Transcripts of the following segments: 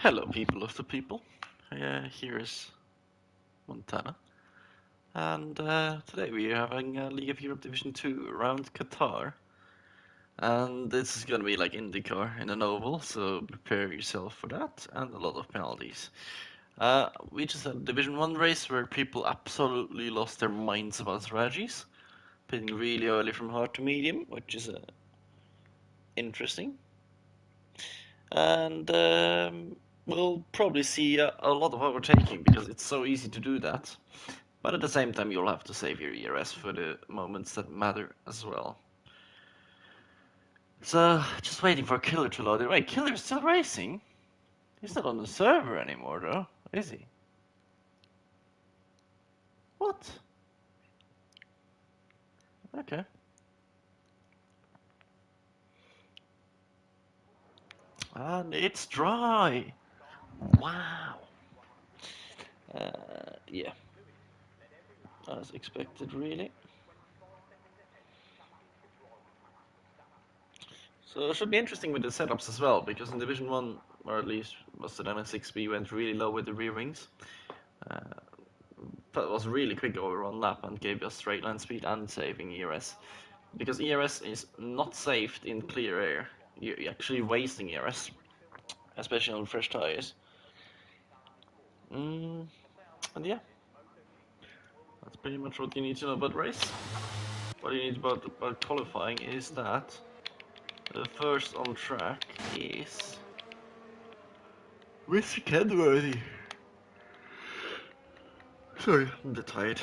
Hello, people of the people. Here is Montana, and today we are having League of Europe Division 2 around Qatar. And this is gonna be like IndyCar in an oval, so prepare yourself for that, and a lot of penalties. We just had a Division 1 race where people absolutely lost their minds about strategies, pitting really early from hard to medium, which is interesting. And we'll probably see a lot of overtaking because it's so easy to do that. But at the same time, you'll have to save your ERS for the moments that matter as well. So, just waiting for Killer to load it. Wait, Killer's still racing? He's not on the server anymore, though, is he? What? Okay. And it's dry. Wow. Yeah. As expected, really. So it should be interesting with the setups as well, because in Division 1, or at least most of them in 6B, went really low with the rear wings. That was really quick over one lap and gave us straight line speed and saving ERS. Because ERS is not saved in clear air. You're actually wasting ERS, especially on fresh tires. And yeah, that's pretty much what you need to know about race. What you need about qualifying is that the first on track is Mr. Kenworthy. Sorry, I'm a bit tired.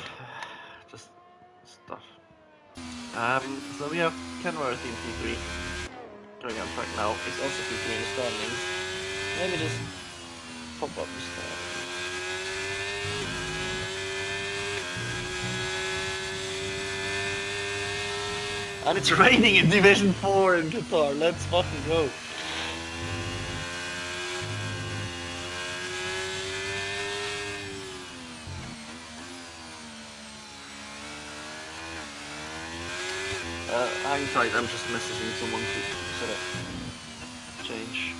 Just stuff. So we have Kenworthy in P3 going on track now. It's also P3 in the standings. Let me just pop up the standings. And it's raining in Division 4 in Qatar. Let's fucking go. Hang tight, I'm just messaging someone to set up change.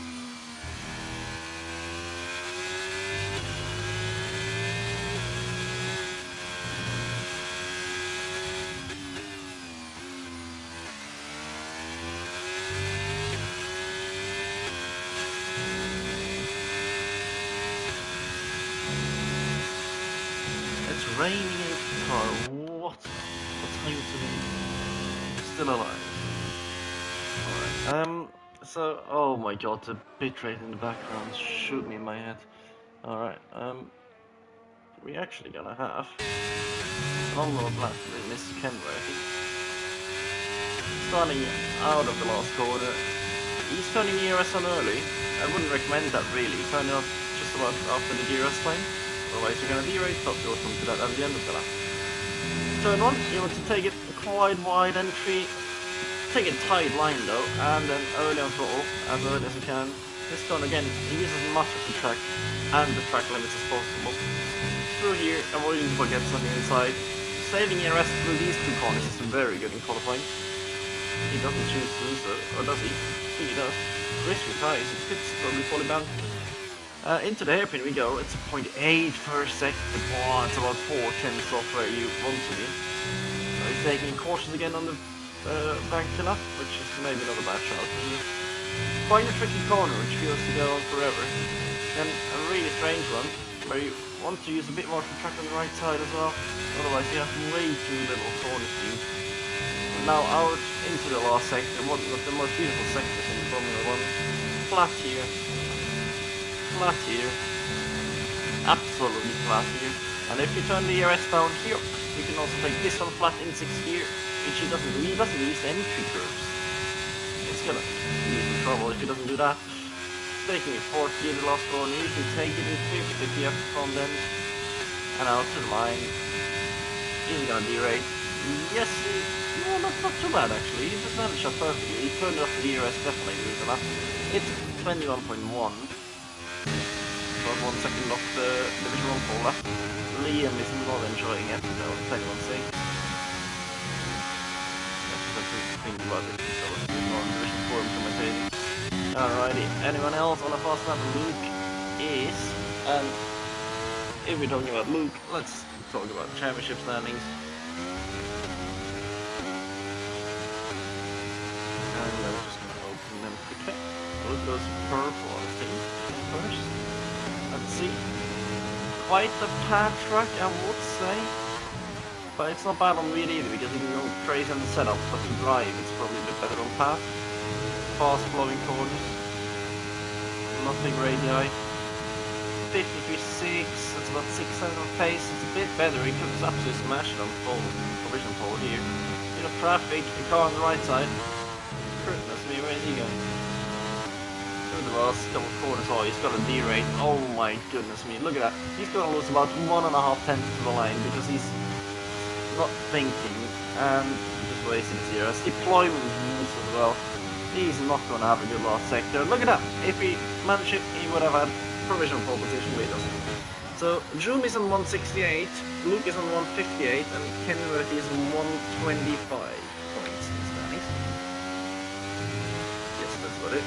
It's raining in Qatar. What's going to be? Still alive. Alright. So, oh my god, the bitrate in the background shoot me in my head. Alright, we're actually gonna have an on-road lap with Mr. Kenworthy. Starting out of the last corner. He's turning ERS on early. I wouldn't recommend that really. Turn it off just about after the DRS time. Otherwise you're gonna derate, but you'll come to that at the end of the lap. Turn 1, you want to take it a quite wide entry. Take a tight line though, and then early on throttle, as early as you can. This turn again, use as much of the track and the track limits as possible. Through here, avoiding the baguettes on the inside. Saving ERS through these two corners is very good in qualifying. He doesn't choose to do so, or does he? He does. Risky tires, it fits probably fully balanced. Into the hairpin we go, it's a 0.8 per second. Oh, it's about 4/10 off where you want to be. He's taking cautious again on the bank killer, which is maybe not a bad shot. Quite a tricky corner, which feels to go on forever. Then a really strange one, where you want to use a bit more of the track on the right side as well. Otherwise you have way too little corner speed. Now out into the last sector, one of the most beautiful sectors in the Formula 1. Flat here. Flat here. Absolutely flat here. And if you turn the ERS down here, you can also take this one flat in 6th gear, which he doesn't use entry curves. It's gonna be in trouble if he doesn't do that. Taking it 4th gear the last corner, you can take it in 5th if you have the front end. And out to the line. He's gonna derate. Yes, no, not too bad actually. He just managed up perfectly. He turned off the ERS definitely during the lap. It's 21.1. About 1 second off the Division 1 pole lap. Liam is not enjoying it, I'll tell you one thing. I just have to think about it. So let's move on. Division 4 commentated. Alrighty, anyone else on a fast lap? Luke is, and if we're talking about Luke, let's talk about championship standings. And I'm just going to open them quickly. Luke goes purple, I think, first. Let's see. Quite the pad track, I would say. But it's not bad on wheel either, because if you go crazy on the setup, but to drive, it's probably a bit better on path. Fast flowing corners. Nothing radii. 53.6, it's about 600 pace, it's a bit better. He could absolutely smash it on full provision pole here. You know, traffic, the car on the right side. Goodness me, where is he going? Through the last couple of corners, oh, he's got a D-rate. Oh my goodness me, look at that. He's going to lose about 1.5 tenths to the line because he's not thinking and just wasting his ears. Deployment moves as well. He's not going to have a good last sector. Look at that. If he managed it, he would have had provisional pole position with us. So Joom is on 168, Luke is on 158, and Kenworth is 125 points in standings. Yes, that's what it.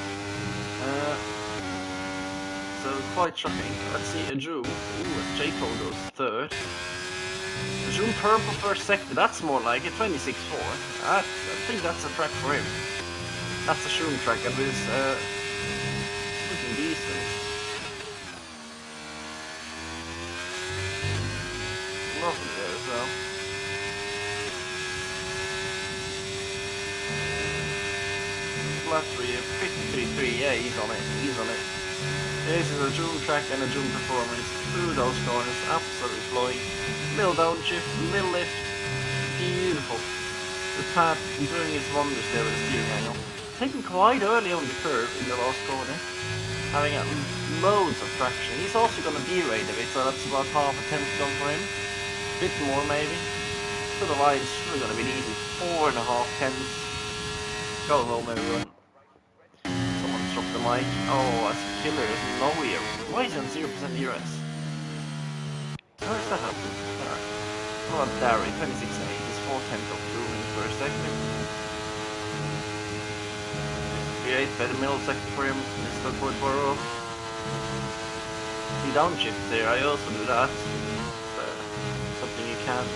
So quite shocking. Let's see a Joom. Ooh, J-Cole goes third. Joom purple first sector. That's more like a 26.4. I think that's a track for him. That's a Joom track, and it's looking decent. Nothing there as well. Flat 53.3, yeah, he's on it, he's on it. This is a Joom track and a Joom performance through those corners, absolutely flowing. Little downshift, little lift, beautiful. The pad doing its wonders there with the steering angle. Taken quite early on the curve in the last corner, having loads of traction. He's also going to derate a bit, so that's about half a tenth gone for him. Bit more maybe. So the line's still gonna be easy. 4.5 tenths. Go home everyone. Someone dropped the mic. Oh, that's killer. There's no here. Why is it on 0% ERS? How does that happen? Alright. What about Darry? 26.8 is 4 tenths of Joom in the first sector. 3.8 better middle sector for him. Mr. Portborough. The downshift there, I also do that. Something you can't do.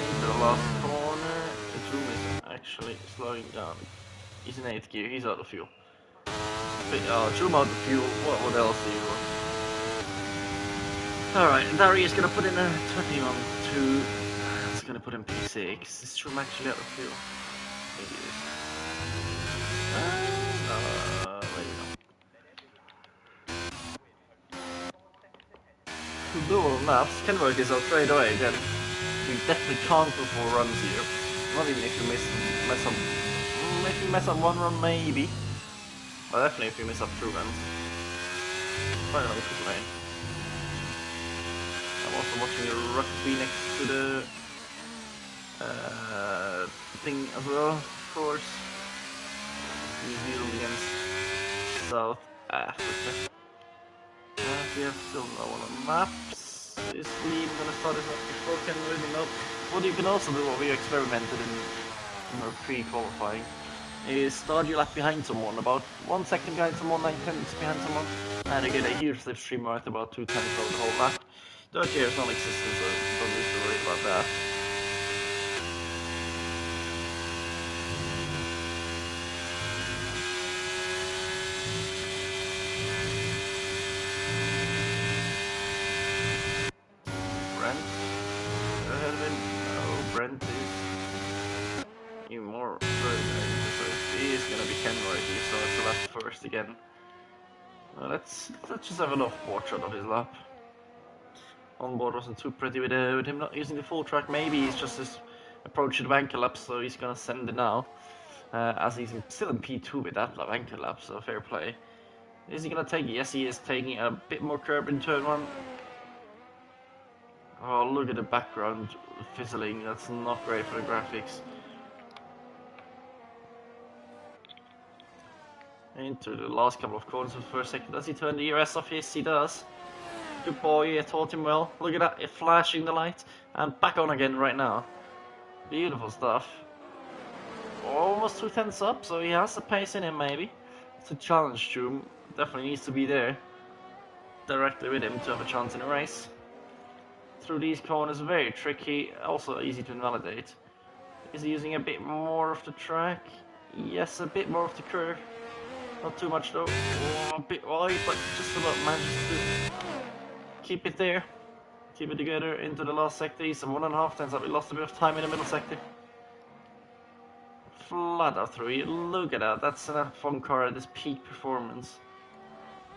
Into the last corner, the Joom is actually slowing down. He's in 8th gear, he's out of fuel. Joom out of fuel, what else do you want? Alright, Darius is gonna put in a 21.2. That's gonna put in P6. Is Joom actually out of fuel? Maybe it is. Maybe not. Dual maps, Kenworth is out straight away again. We definitely can't go for runs here. Not even if you mess up. If you mess up one run, maybe. But definitely if you mess up 2 runs. Quite a long lane. I'm also watching the rugby next to the thing as well, of course. New Zealand against South Africa. We have still no one on maps. Is Lee gonna start this up before Kenworth? No. What you can also do, what we experimented in our pre-qualifying, is start your lap behind someone, about 1 second behind someone, 9 tenths behind someone, and you get a huge slipstream worth about 2 tenths over the whole lap. Dirt here is non-existent, so don't need to worry about that. Brent is even more further, so he is gonna be Kenworth here, so it's a lap first again. Let's just have an off-board shot of his lap. On-board wasn't too pretty with him not using the full track. Maybe he's just his approach to the anchor lap, so he's gonna send it now. As he's still in P2 with that lap, anchor lap, so fair play. Is he gonna take it? Yes, he is taking a bit more curb in turn 1. Oh, look at the background fizzling. That's not great for the graphics. Into the last couple of corners of the first sector. Does he turn the ERS off? Yes, he does. Good boy, I taught him well. Look at that, flashing the light. And back on again right now. Beautiful stuff. Almost 2 tenths up, so he has the pace in him maybe. to challenge Joom. Definitely needs to be there directly with him to have a chance in a race. Through these corners, very tricky, also easy to invalidate. Is he using a bit more of the track? Yes, a bit more of the curve. Not too much though. Oh, a bit wide, but just about manages to keep it there. Keep it together into the last sector. He's 1.5 times up. We lost a bit of time in the middle sector. Flat out through. Look at that. That's a fun car at this peak performance.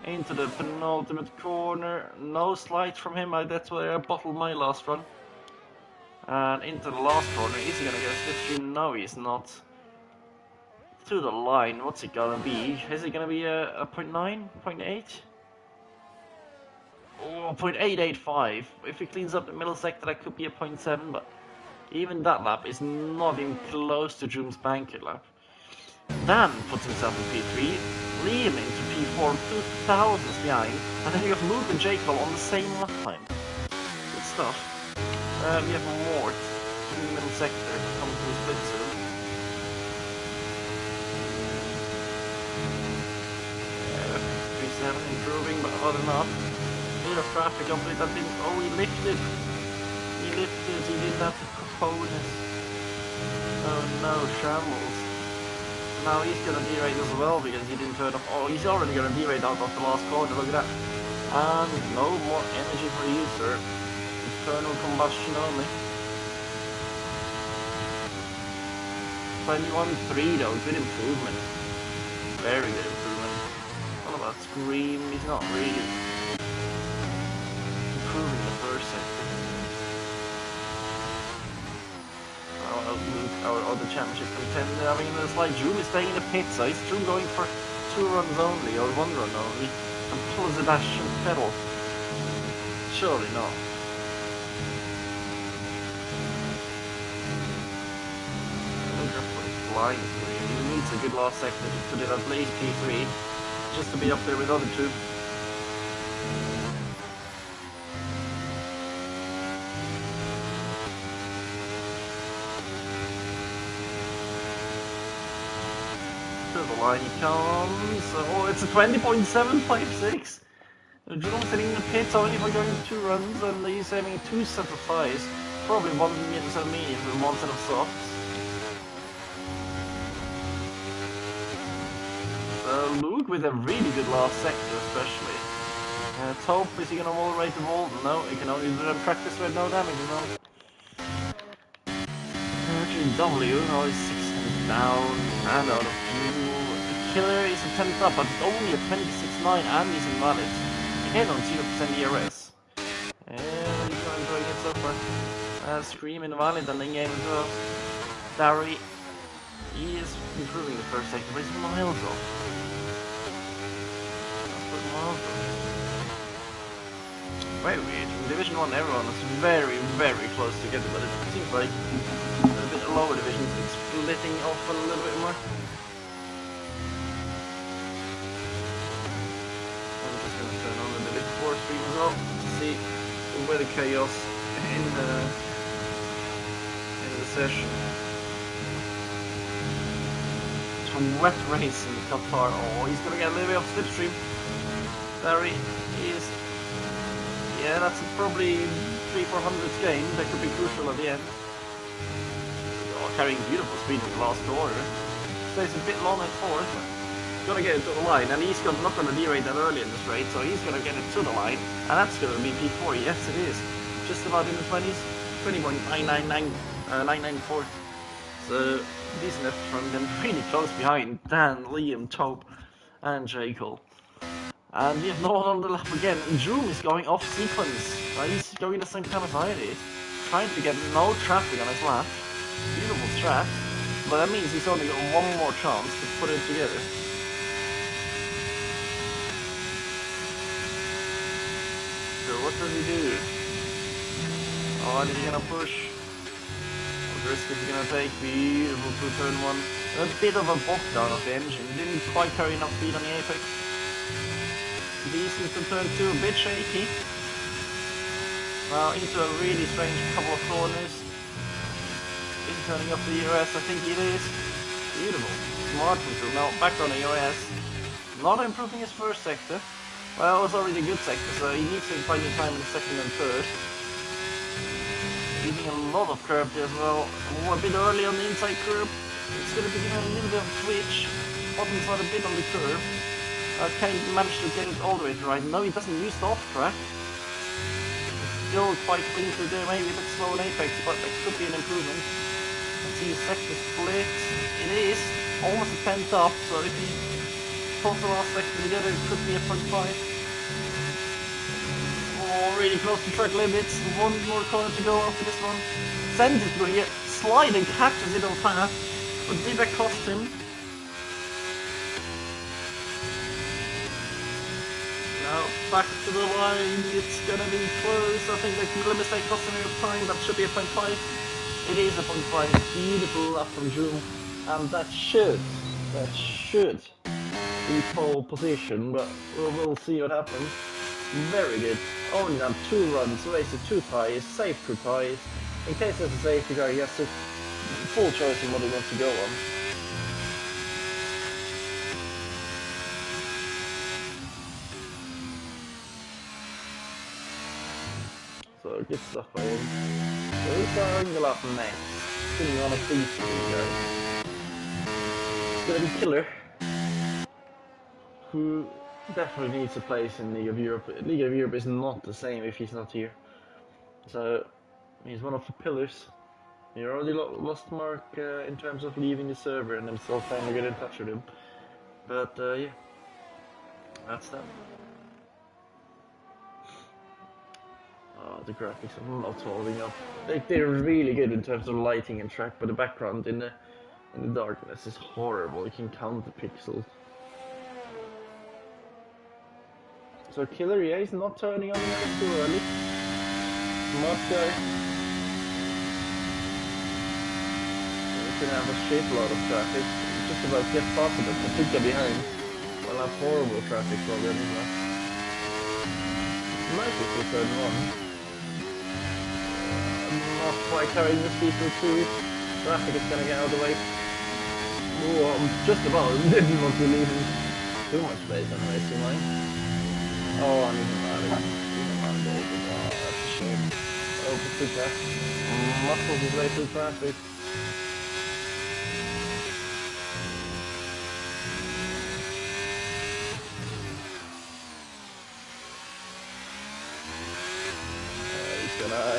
Into the penultimate corner. No slide from him. That's where I bottled my last run. And into the last corner. Is he gonna get a slipstream? No, he's not. To the line. What's it gonna be? Is it gonna be a 0.9? 0.8? Oh, 0.885. If he cleans up the middle sector, that could be a 0.7, but even that lap is not even close to Joom's banker lap. Dan puts himself in P3, Liam into P4, 2,000s behind, and then you have Luke and Jacob on the same lap time. Good stuff. We have Mort in the middle sector, coming to the split soon. P7 improving, but other than that, bit of traffic up with that didn't. Oh, he lifted. He didn't have the cojones. Oh no, shambles. Now he's gonna derate as well because he didn't turn off. Oh, he's already gonna derate out of the last corner, look at that. And no more energy for you, sir. Internal combustion only. 21.3 though, good improvement. Very good improvement. What about Scream? He's not really improving the first sector. Our other championship contender having a slight. Joom is staying in the pit, so is Joom going for 2 runs only or 1 run only and pull the dash pedal? Surely not. Flying through. He needs a good last sector to put it at least P3 just to be up there with other two. To the line he comes. Oh, it's a 20.756. Joom sitting in the pits only for going 2 runs, and he's having 2 sets of tires. Probably 1 set of mediums and 1 set of softs. Luke with a really good last sector, especially. Taupe, is he gonna wall rate the Walden? No, he can only practice with no damage as well. W, oh, he's 6 down and out of view. The killer is a 10th up, but it's only a 26.9 and he's invalid. Again on 0% ERS. And he's not enjoying it so far. Scream invalid and in game as well. Darry, he is improving the first sector, but he's miles off. Very weird. In Division 1 everyone is very, very close together, but it seems like a bit lower divisions it's splitting off a little bit more. I'm just gonna turn on the Division 4 stream as well to see where the chaos in the session. It's from wet race in Qatar. Oh, he's gonna get a little bit of slipstream. There he is. Yeah, that's probably 300-400 game. That could be crucial at the end. Oh, carrying beautiful speed in the last quarter. Stays a bit long at 4th, but gonna get it to the line. And he's not gonna derate that early in this race, so he's gonna get it to the line. And that's gonna be P4. Yes, it is. Just about in the 20s. 20.994. So decent effort from them. Really close behind Dan, Liam, Taupe, and J. Cole. And we have no one on the lap again. Joom is going off sequence. He's going the same time as I did. Trying to get no traffic on his lap. Beautiful strat. But that means he's only got 1 more chance to put it together. So what does he do? Oh, is he gonna push? What risk is he gonna take? Beautiful through turn 1. A bit of a bog down of the engine. Didn't quite carry enough speed on the apex. Decent to turn 2, a bit shaky. Now into a really strange couple of corners. Is he turning off the EOS? I think it is. Beautiful. Smart control. Now back on the EOS. Not improving his first sector. Well, it was already a good sector, so he needs to find the time in the second and third. Using a lot of curve there as well. Oh, a bit early on the inside curve. It's going to be a little bit of twitch. Bottom side a bit on the curve. Can't manage to get it all the way right. No, he doesn't use the off track. Still quite clean through there, maybe a bit slow in apex, but that could be an improvement. Let's see his sector split. It is almost a 10 top, so if he pulls the last sector together, it could be a 0.5. Oh, really close to track limits. One more corner to go after this one. Sends it through here. Slide and catches it on path. But did that cost him? Now back to the line. It's gonna be close. I think the mistake cost him a time. That should be a 0.5. It is a 0.5. Beautiful lap from June. And that should be pole position, but we'll see what happens. Very good. Only done 2 runs, wasted 2 tyres, saved 2 tyres. In case there's a safety car, he has a full choice in what he wants to go on. So good stuff by him. So who's starting the lap next? It's going to be one of these guys. It's going to be Killer, who definitely needs a place in League of Europe. League of Europe is not the same if he's not here. So he's one of the pillars. He already lost Mark in terms of leaving the server, and I'm still trying to get in touch with him. But yeah, that's that. Oh, the graphics are not holding up. They're really good in terms of lighting and track, but the background in the darkness is horrible. You can count the pixels. So Killer, yeah, he's not turning on the air too early. Smart guy. We're gonna have a shitload of traffic. Just about get past it, but Pachuca behind. We'll have horrible traffic problem now. Nice if we turn on. Not quite carrying the speed through 2. Traffic is gonna get out of the way. Oh, I'm just about didn't want to leave too much space on the racing line. Oh, I'm even mad. Oh, that's a shame. Oh, Pachuca muscles his way through traffic.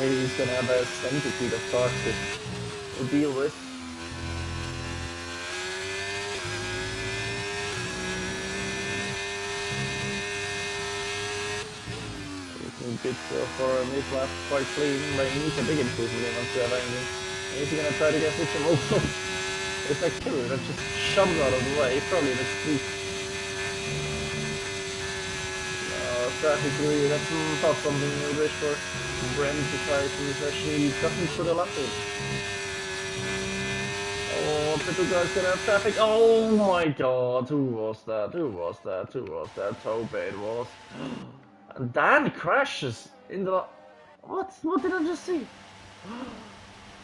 He's gonna have a centipede of cars to deal with. Good so far on this lap, quite clean, but he needs a big improvement in once we have anything. He's gonna try to get switch him also. It's like Killer that just shoved out of the way, probably next week. Traffic really, that's not something we wish for. Brent to try to especially doesn't put a lap in. Oh, Pachuca's gonna have traffic. Oh my god, who was that? Who was that? Who was that? So bad it was. And Dan crashes in the... What did I just see?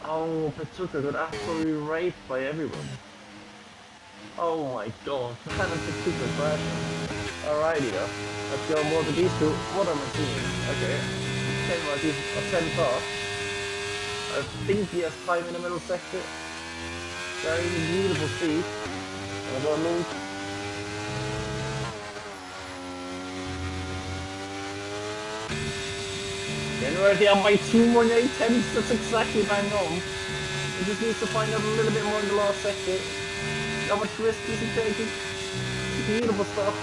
Oh, Pachuca got absolutely raped by everyone. Oh my god, Dan and Pachuca crashing. Alrighty though, let's go more to these two. What am I seeing? Okay, came like he's a 10 top. I think he has time in the middle sector. Carrying beautiful speed. And I got Luke. Getting ready up by 2 more 8/10, that's exactly bang on. He just needs to find out a little bit more in the last sector. How much risk is he taking? Beautiful stuff.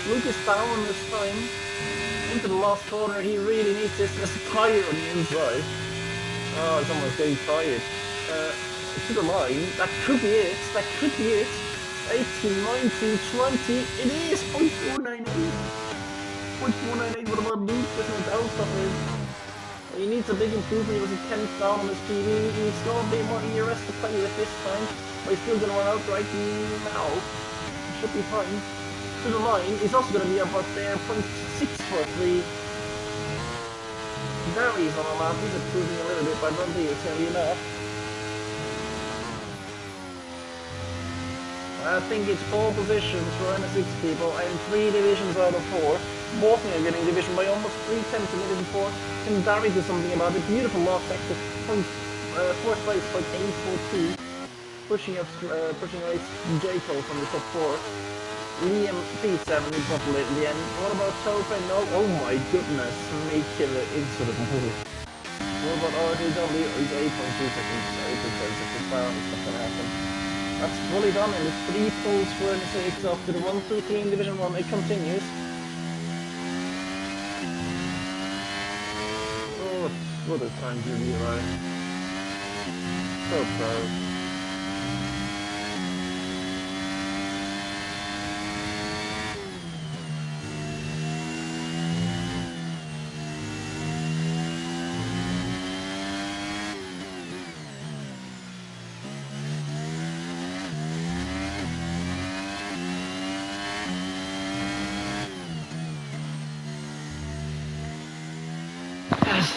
Luke is down on this time. Into the last corner, he really needs this tire on the inside. Oh, someone's getting tired. To the line, that could be it, that could be it. 18, 19, 20, it is 0.498. 0.498, what about Luke? There's no doubt of it. He needs a big improvement, he was a 10th down on his PV. He's got a bit more ERS to play with this time. But he's still gonna run out right now. Should be fine. To the line, he's also gonna be about there, 0.643. Varies on a map, he's improving a little bit, but I don't think it's gonna be enough. I think it's 4 positions for only 6 people and 3 divisions out of 4. Walking are getting division by almost 3 tenths in Division 4. Can Barry do something about it? Beautiful last sector from 4th place by 8.42. Pushing away Jacob from the top 4. Liam P7 will probably at the end. What about Tope? No. Oh my goodness. Make him into the move. What about RTW? He's 8.2 seconds. 8.7 seconds down. It's not gonna happen. That's fully done, and it's 3 poles for NSX after the 1, 2, 3 in Division 1. It continues. Oh, what a time to be right. So proud.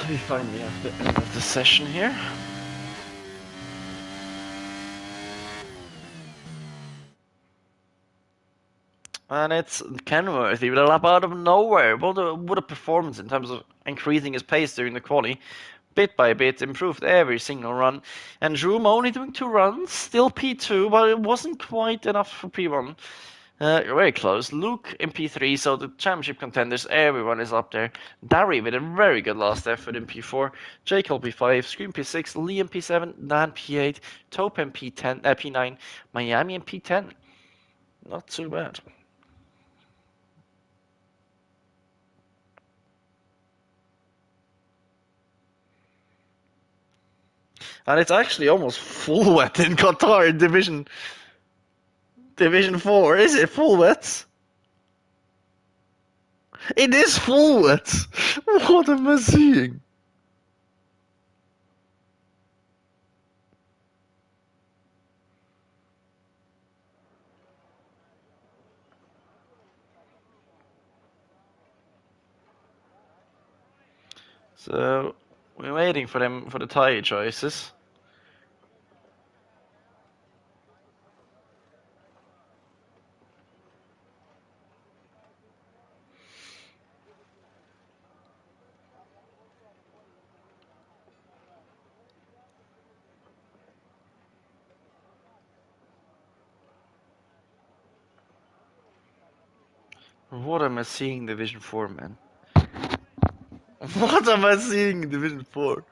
We finally have the end of the session here. And it's Kenworthy with a lap out of nowhere. What a performance in terms of increasing his pace during the quali. Bit by bit, improved every single run. And Droom only doing 2 runs, still P2, but it wasn't quite enough for P1. Very close. Luke in P3, so the championship contenders, everyone is up there. Darry with a very good last effort in P4. Jacob P5, Scream P6, Liam P7, Dan P8, Tope in P9, Miami in P10. Not too bad. And it's actually almost full wet in Qatar in Division 4. Is it full wet? It is full wet! What am I seeing? So, we're waiting for them for the tyre choices. What am I seeing in Division 4, man? What am I seeing in Division 4?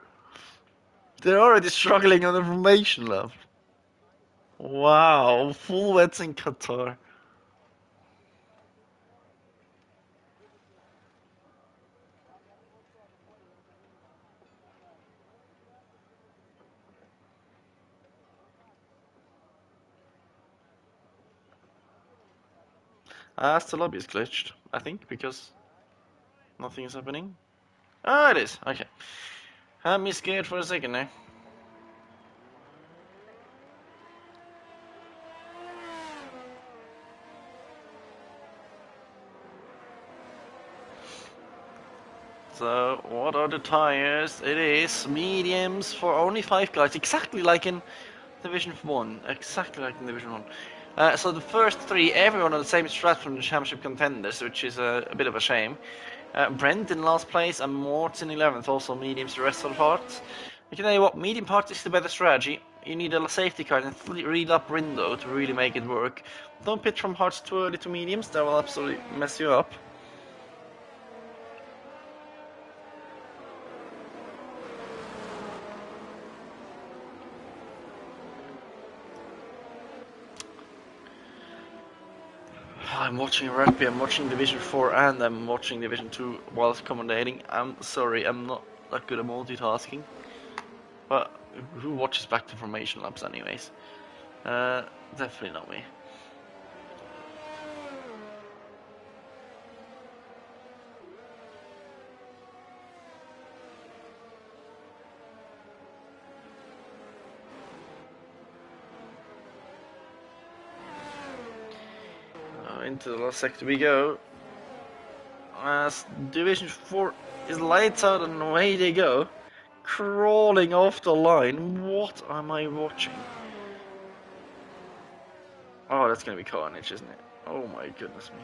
They're already struggling on the formation lap. Wow, full wets in Qatar. The lobby is glitched, I think, because nothing is happening. Ah, it is. Okay. Had me scared for a second there. So, what are the tires? It is mediums for only 5 guys, exactly like in Division 1. Exactly like in Division 1. So the first 3, everyone on the same strat from the championship contenders, which is a bit of a shame. Brent in last place and Mort's in 11th, also mediums the rest of the parts. I can tell you what, medium part is the better strategy. You need a safety car and a read up window to really make it work. Don't pitch from hards too early to mediums, that will absolutely mess you up. I'm watching rugby, I'm watching Division 4 and I'm watching Division 2 whilst commentating. I'm sorry, I'm not that good at multitasking. But who watches back to formation laps anyways? Definitely not me. Into the last sector we go. As Division 4 is lights out and away they go. Crawling off the line. What am I watching? Oh, that's gonna be carnage, isn't it? Oh my goodness me.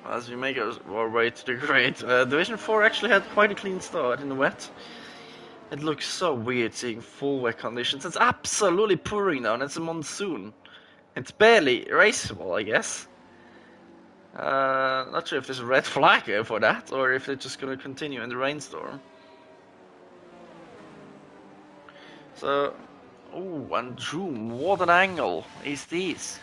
As we make our way to the grid, Division 4 actually had quite a clean start in the wet. It looks so weird seeing full wet conditions. It's absolutely pouring down. It's a monsoon. It's barely raceable, I guess. Not sure if there's a red flag here for that, or if it's just going to continue in the rainstorm. So, oh, and zoom, what an angle is this?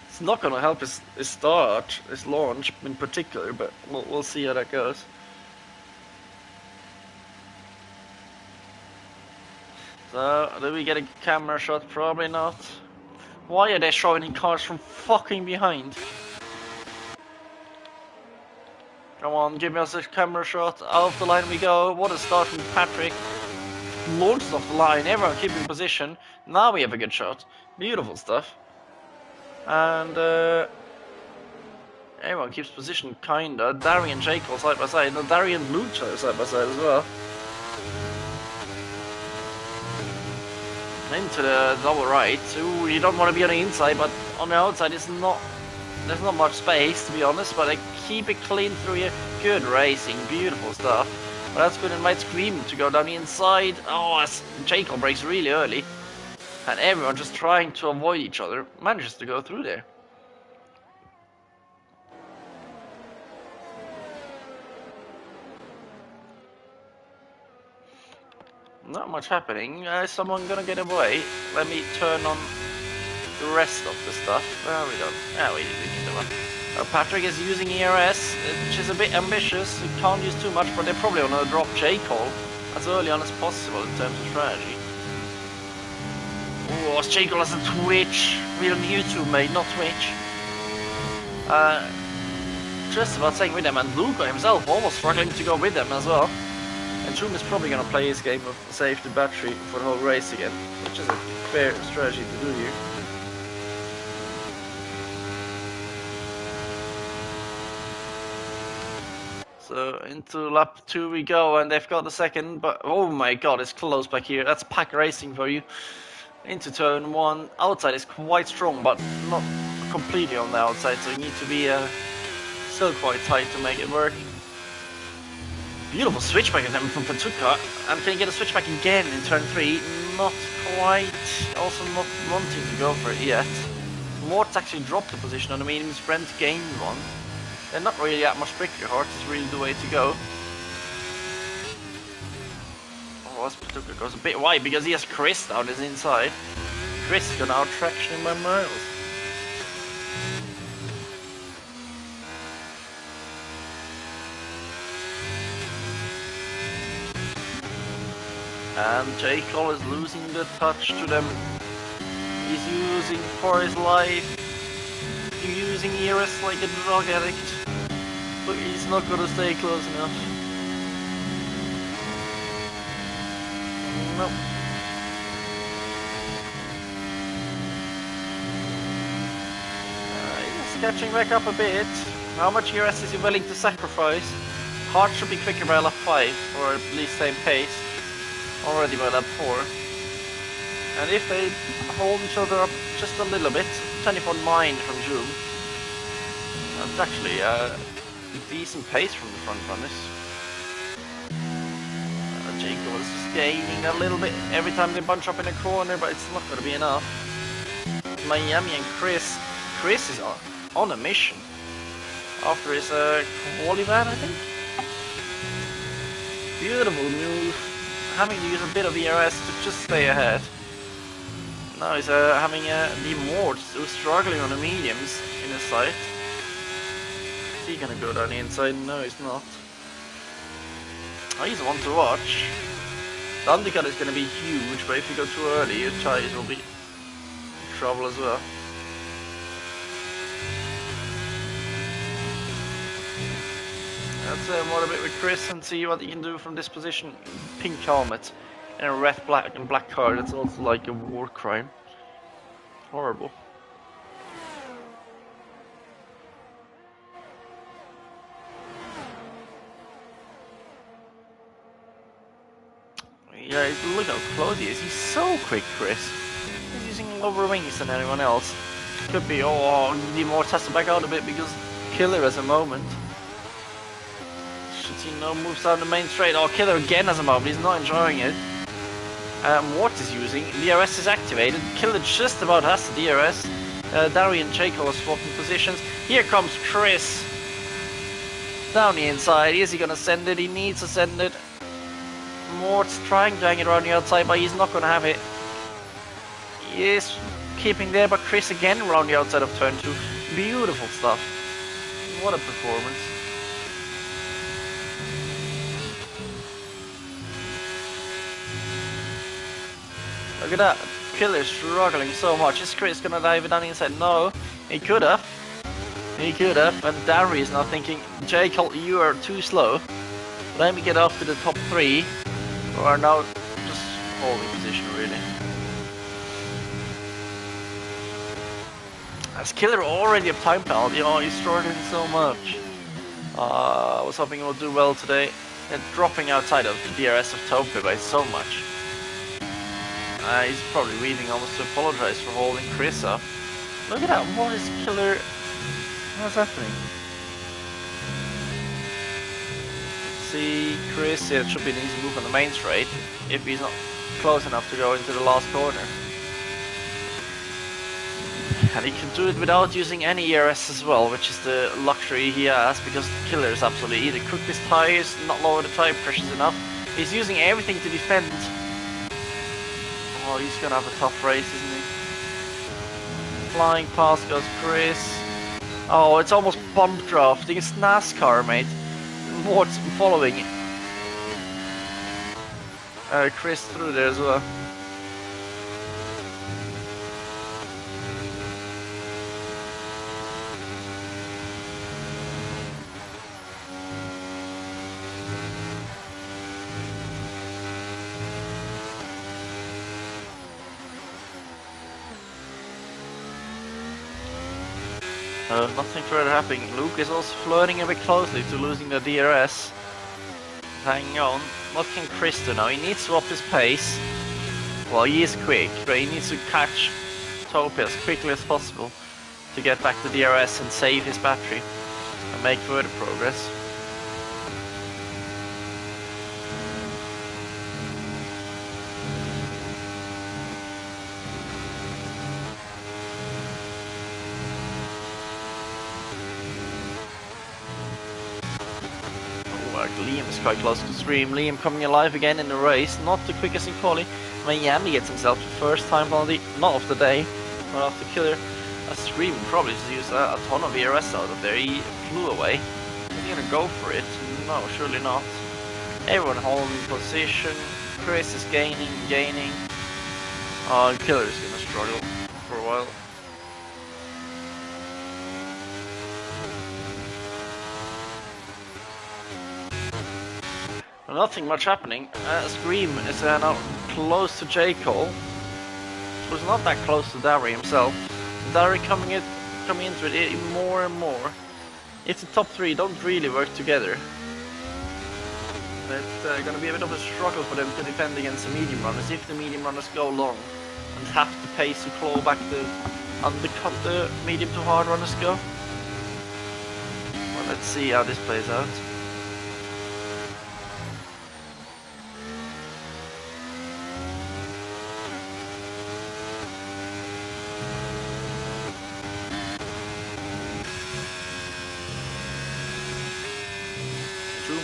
It's not going to help his start, his launch in particular, but we'll see how that goes. So, do we get a camera shot? Probably not. Why are they showing cars from fucking behind? Come on, give us a camera shot. Off the line we go. What a start from Patrick. Launches off the line, everyone keeping position. Now we have a good shot. Beautiful stuff. And everyone keeps position, kinda. Darry and Jake all side by side. No, Darry and Luke side by side as well. Into the double right. Ooh, you don't want to be on the inside, but on the outside there's not much space, to be honest. But they keep it clean through here. Good racing, beautiful stuff. But that's good. It might scream to go down the inside. Oh, Jake breaks really early. And everyone just trying to avoid each other manages to go through there. Not much happening. Is someone gonna get away? Let me turn on the rest of the stuff. Well, we don't. Yeah, we can do one. Patrick is using ERS, which is a bit ambitious. He can't use too much, but they're probably gonna drop J-Cole as early on as possible in terms of strategy. Oh, J-Cole has a Twitch. Real YouTube mate, not Twitch. Just about staying with them, and Luca himself almost struggling to go with them as well. And Troom is probably going to play his game of save the battery for the whole race again, which is a fair strategy to do here. So into lap 2 we go, and they've got the second, but oh my god, it's close back here. That's pack racing for you. Into turn 1, outside is quite strong, but not completely on the outside, so you need to be still quite tight to make it work. Beautiful switchback attempt from Patuka, and can you get a switchback again in turn 3? Not quite, also not wanting to go for it yet. Mort's actually dropped the position on the medium sprint, gained one. They're not really that much quicker, Hart is really the way to go. Oh, Patuka goes a bit wide because he has Chris down his inside. Chris is gonna out-traction him by miles. And J. Cole is losing the touch to them. He's using for his life. He's using ERS like a drug addict. But he's not gonna stay close enough. Nope. He's catching back up a bit. How much ERS is he willing to sacrifice? Hart should be quicker by lap 5, or at least same pace. Already by lap 4. And if they hold each other up just a little bit, 24.9 from Zoom, that's actually a decent pace from the front runners. Jacob is just gaining a little bit every time they bunch up in a corner, but it's not going to be enough. Miami and Chris is on a mission after his quali ban, I think. Beautiful move. Having to use a bit of ERS to just stay ahead. Now he's having the Morts who's struggling on the mediums in his sight. Is he gonna go down the inside? No, he's not. Oh, he's one to watch. The undercut is gonna be huge, but if you go too early, your tires will be in trouble as well. Let's more a bit with Chris and see what he can do from this position. Pink helmet and a red, black and black car. That's also like a war crime. Horrible. Yeah, look how close he is. He's so quick, Chris. He's using lower wings than anyone else. Could be, oh, need more test back out a bit because Killer has a moment. Should see no moves down the main straight. Oh, Killer again has a moment. He's not enjoying it. Mort is using. DRS is activated. Killer just about has the DRS. Dari and Jaco are swapping positions. Here comes Chris. Down the inside. Is he gonna send it? He needs to send it. Mort's trying to hang it around the outside, but he's not gonna have it. He is keeping there, but Chris again around the outside of turn 2. Beautiful stuff. What a performance. Look at that. Killer's struggling so much. Is Chris gonna dive it down the inside? No. He could have. He could have. And Dari is now thinking, Jake, you are too slow. Let me get up to the top 3. Who are now just holding position, really. As Killer already a time penalty, oh, he's struggling so much. I was hoping he would do well today. And dropping outside of the DRS of Tope by so much. He's probably waiting almost to apologize for holding Chris up. Look at that, what is Killer... What's happening? See, Chris, it should be an easy move on the main straight, if he's not close enough to go into the last corner. And he can do it without using any ERS as well, which is the luxury he has, because Killer is absolutely either cook his tires, not lower the tire pressures enough. He's using everything to defend. Oh, he's gonna have a tough race, isn't he? Flying past goes Chris. Oh, it's almost bump drafting. It's NASCAR, mate. What's following? Chris through there as well. Nothing further happening. Luke is also flirting a bit closely to losing the DRS. Hanging on. What can Chris do now? He needs to up his pace. Well, he is quick, but he needs to catch Tope as quickly as possible to get back the DRS and save his battery and make further progress. Liam is quite close to Stream. Liam coming alive again in the race, not the quickest in quali. Miami gets himself the first time penalty, not of the day, but of the Killer. Stream probably just used a ton of ERS out of there. He flew away. Is he gonna go for it? No, surely not. Everyone holding position. Chris is gaining. Oh, Killer is gonna struggle for a while. Nothing much happening. Scream is now close to J. Cole, who's not that close to Dari himself. Dari coming into it more and more. If the top 3 don't really work together, it's gonna be a bit of a struggle for them to defend against the medium runners. If the medium runners go long and have the pace to claw back undercut the medium to hard runners go. Well, let's see how this plays out.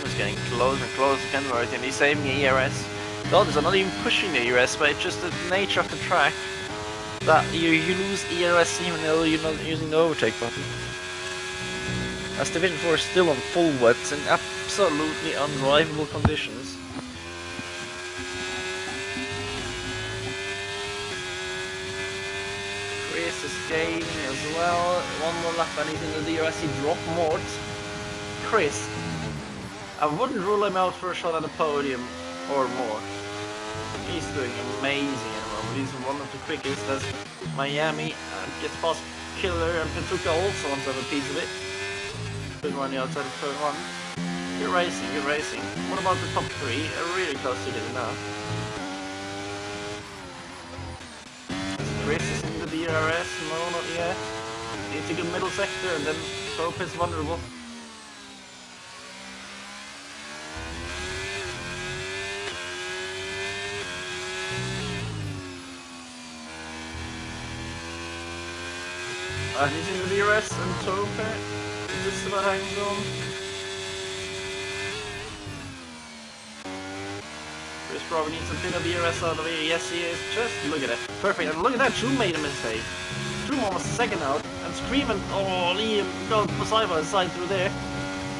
Is getting closer and closer to Kenworth, and he's saving the ERS. The others are not even pushing the ERS, but it's just the nature of the track that you lose ERS even though you're not using the overtake button. As Division 4 is still on full wets in absolutely undrivable conditions. Chris is gaining as well. One more lap and he's in the DRS. He dropped Mort. Chris, I wouldn't rule him out for a shot at the podium or more. He's doing amazing at the moment. He's one of the quickest as Miami gets past Killer, and Petruka also wants to have a piece of it. Good one on the outside of turn 1. Good racing, good racing. What about the top 3? Really close to it now. Chris is in the DRS. No, not yet. It's a good middle sector, and then Tope is vulnerable. And he's in the DRS, and Tope just about hangs on. Chris probably needs a bit of DRS out of here. Yes, he is. Just look at it. Perfect. And look at that. Shroom made a mistake. Shroom almost a second out. And screaming. Oh, Liam got side by side through there.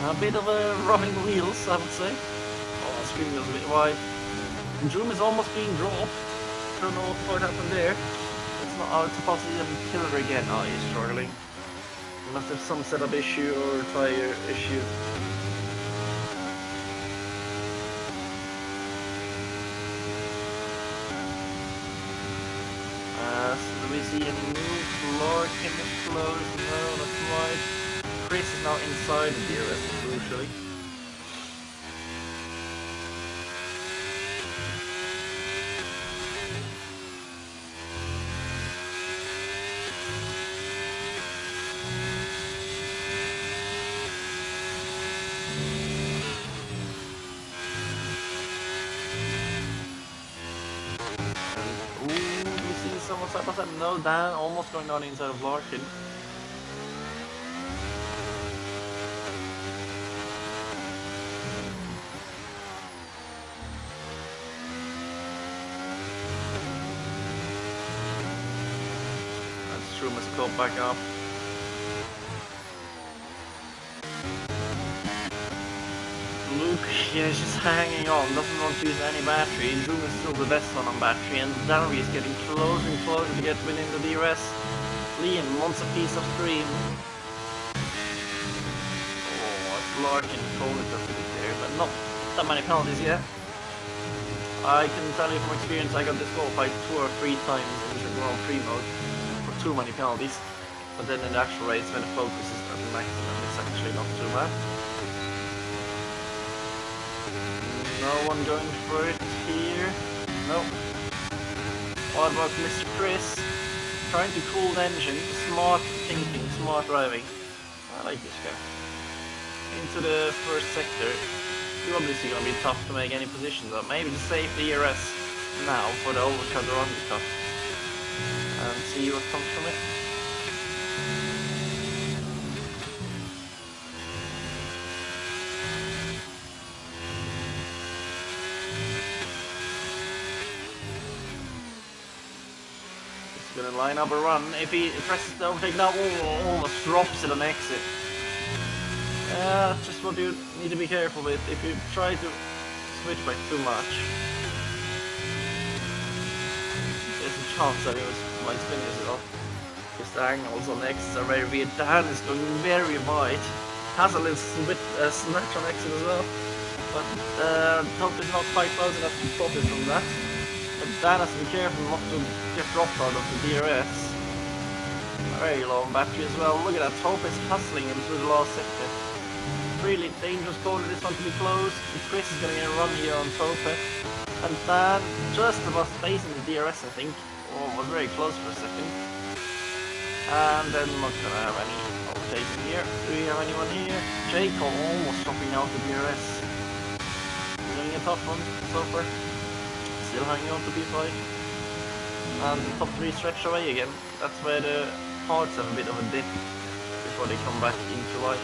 A bit of a rubbing the wheels, I would say. Oh, screaming was a bit wide. And Shroom is almost being dropped. Don't know what happened there. It's not out to possibly even kill her again. Oh, he's struggling. He must have some setup issue or tire issue. Do we see any move? Larkin is close. No, not quite. Chris is now inside the DRS, crucially. Someone side by side. No, Dan almost going down inside of Larkin. And Shroom has caught back up. Luke, yeah, he's just hanging on, doesn't want to use any battery. Shroom is still the best one on battery, and Darry is getting closer and closer to get within the DRS. Liam wants a piece of cream. Oh, it's Larkin holding just a bit there, but not that many penalties yet. I can tell you from experience, I got disqualified 2 or 3 times in the Grand Prix mode for too many penalties. But then in the actual race, when the focus is at the maximum, it's actually not too bad. No one going for it here. No. What about Mr. Chris? Trying to cool the engine. Smart thinking, smart driving. I like this guy. Into the first sector. It's obviously going to be tough to make any positions up. Maybe just save the ERS now for the overcut or undercut. And see what comes from it. Gonna line up a run. If he presses the overtake now, almost drops it on exit. Just what you need to be careful with. If you try to switch back too much, there's a chance that he might spin yourself. Because the angles on exits are very weird. Dan is going very wide. Has a little bit snatch on exit as well. But Top is not quite close enough to profit from that. But Dan has to be careful not to get dropped out of the DRS. Very low on battery as well. Look at that, Tope is hustling him through the last sector. Really dangerous corner, this one to be closed. Chris is going to get a run here on Tope. And Dan just about stays in the DRS, I think. Oh, was very close for a second. And then not going to have any overtaking here. Do we have anyone here? Jacob almost dropping out the DRS. Doing a tough one so far. Still hanging on to P5. And the top 3 stretch away again. That's where the parts have a bit of a dip before they come back into life.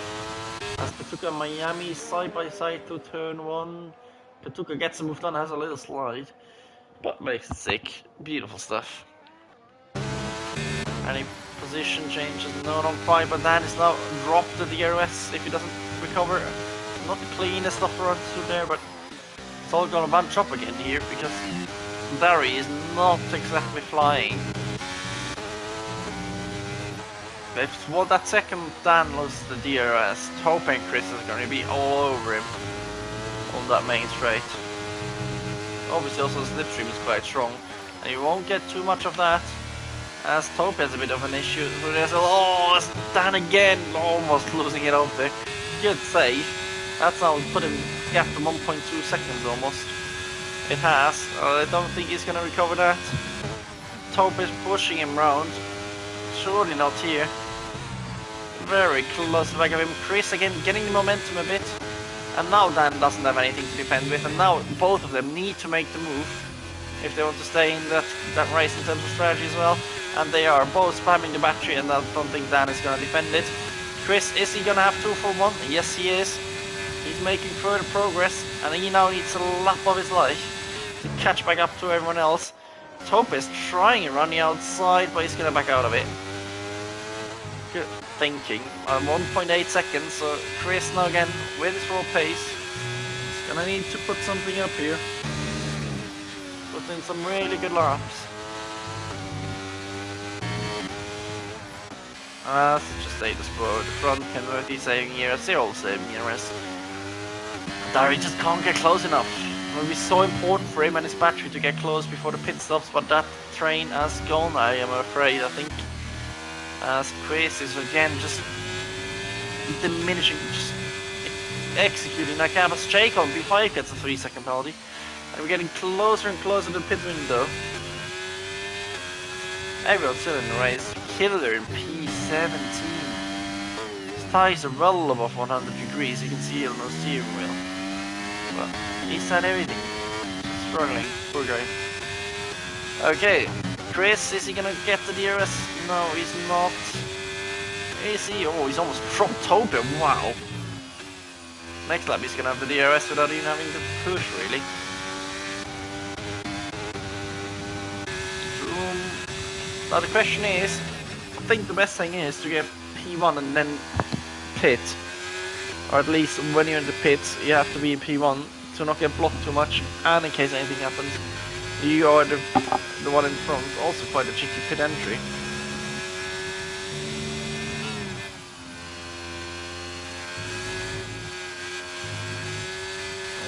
As Petuka Miami side by side to turn 1. Petuka gets a move done, has a little slide, but makes it sick. Beautiful stuff. Any position changes? No, not quite, but Dan is now dropped the DRS if he doesn't recover. Not the cleanest of runs through there, but it's all gonna bunch up again here because Barry is not exactly flying. If that second Dan loses the DRS, Tope and Chris is going to be all over him on that main straight. Obviously also the slipstream is quite strong, and you won't get too much of that as Tope has a bit of an issue. So there's it's Dan again, almost losing it out there. Good save. That's now put him gap to 1.2 seconds almost. It has. I don't think he's going to recover that. Tope is pushing him round. Surely not here. Very close to the back of him. Chris again getting the momentum a bit. And now Dan doesn't have anything to defend with. And now both of them need to make the move if they want to stay in that race in terms of strategy as well. And they are both spamming the battery, and I don't think Dan is going to defend it. Chris, is he going to have 2 for 1? Yes, he is. He's making further progress, and he now needs a lap of his life to catch back up to everyone else. Tope is trying to run the outside, but he's going to back out of it. Good thinking. 1.8 seconds, so Chris now again with his raw pace. He's going to need to put something up here. Put in some really good laps. Just stay the spur. The front can work these saving years, they're all saving years. Dari just can't get close enough. It will be so important for him and his battery to get close before the pit stops, but that train has gone, I am afraid, I think. As Chris is again just diminishing, just executing that gap as Jake on P5 gets a 3-second penalty. And we're getting closer and closer to the pit window. Everyone's still in the race. Killer in P17. His tires are well above 100 degrees, you can see it on the steering wheel. But he's had everything. Struggling, poor guy. Okay, Chris, is he gonna get the DRS? No, he's not. Is he? Oh, he's almost dropped Tope, wow. Next lap he's gonna have the DRS without even having to push, really. Now the question is, I think the best thing is to get P1 and then pit. Or at least when you're in the pits, you have to be in P1 to not get blocked too much, and in case anything happens, you are the one in front. Also quite a cheeky pit entry.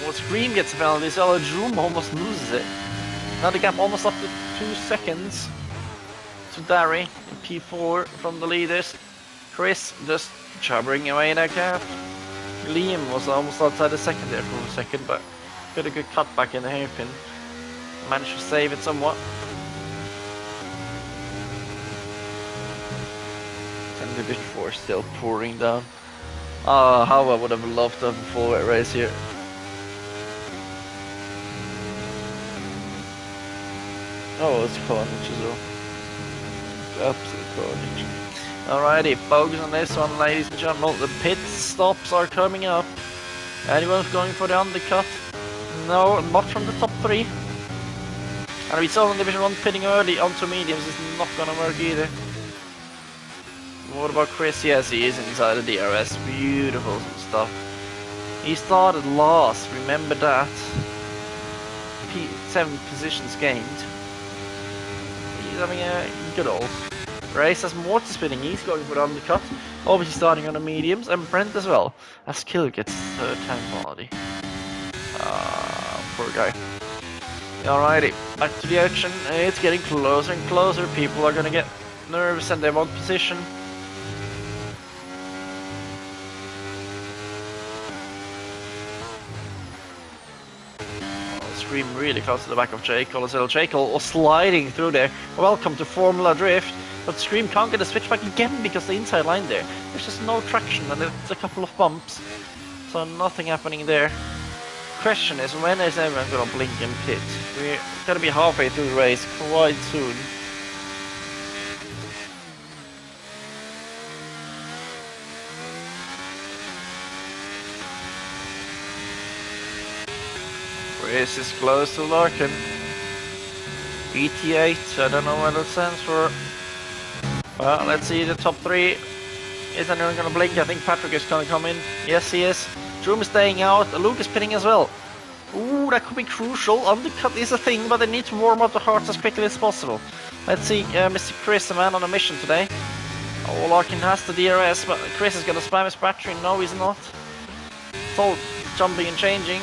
Well, Scream gets a penalty, so Joom almost loses it. Now the gap almost up to 2 seconds to Dari in P4 from the leaders. Chris just chubbering away that gap. Liam was almost outside the second there for a second, but got a good cut back in the hairpin. Managed to save it somewhat. And Division 4 still pouring down. Ah, how I would have loved to have a full-weight race here. Oh, it's carnage as well. Absolute carnage. Alrighty, focus on this one, ladies and gentlemen. The pit stops are coming up. Anyone's going for the undercut? No, not from the top 3. And we saw in Division 1 pitting early onto mediums is not gonna work either. What about Chris? Yes, he is inside the DRS. Beautiful stuff. He started last, remember that. 7 positions gained. He's having a good old race as Morty spinning. He's going for the undercut. Obviously starting on the mediums, and Brent as well. As Kill gets 3rd time quality. Poor guy. Alrighty, back to the action. It's getting closer and closer. People are gonna get nervous and they want position. Scream really close to the back of Jekyll as well. Jekyll was sliding through there. Welcome to Formula Drift. But Scream can't get a switch back again because the inside line there, there's just no traction and it's a couple of bumps. So nothing happening there. Question is, when is everyone gonna blink and pit? We're gonna be halfway through the race quite soon. Chris is close to Larkin. ET8, I don't know what that stands for. Well, let's see the top 3. Is anyone gonna blink? I think Patrick is gonna come in. Yes, he is. Droom is staying out. Luke is pitting as well. Ooh, that could be crucial. Undercut is a thing, but they need to warm up the hearts as quickly as possible. Let's see, Mr. Chris, the man on a mission today. Oh, Larkin has the DRS, but Chris is gonna spam his battery. No, he's not. It's all jumping and changing.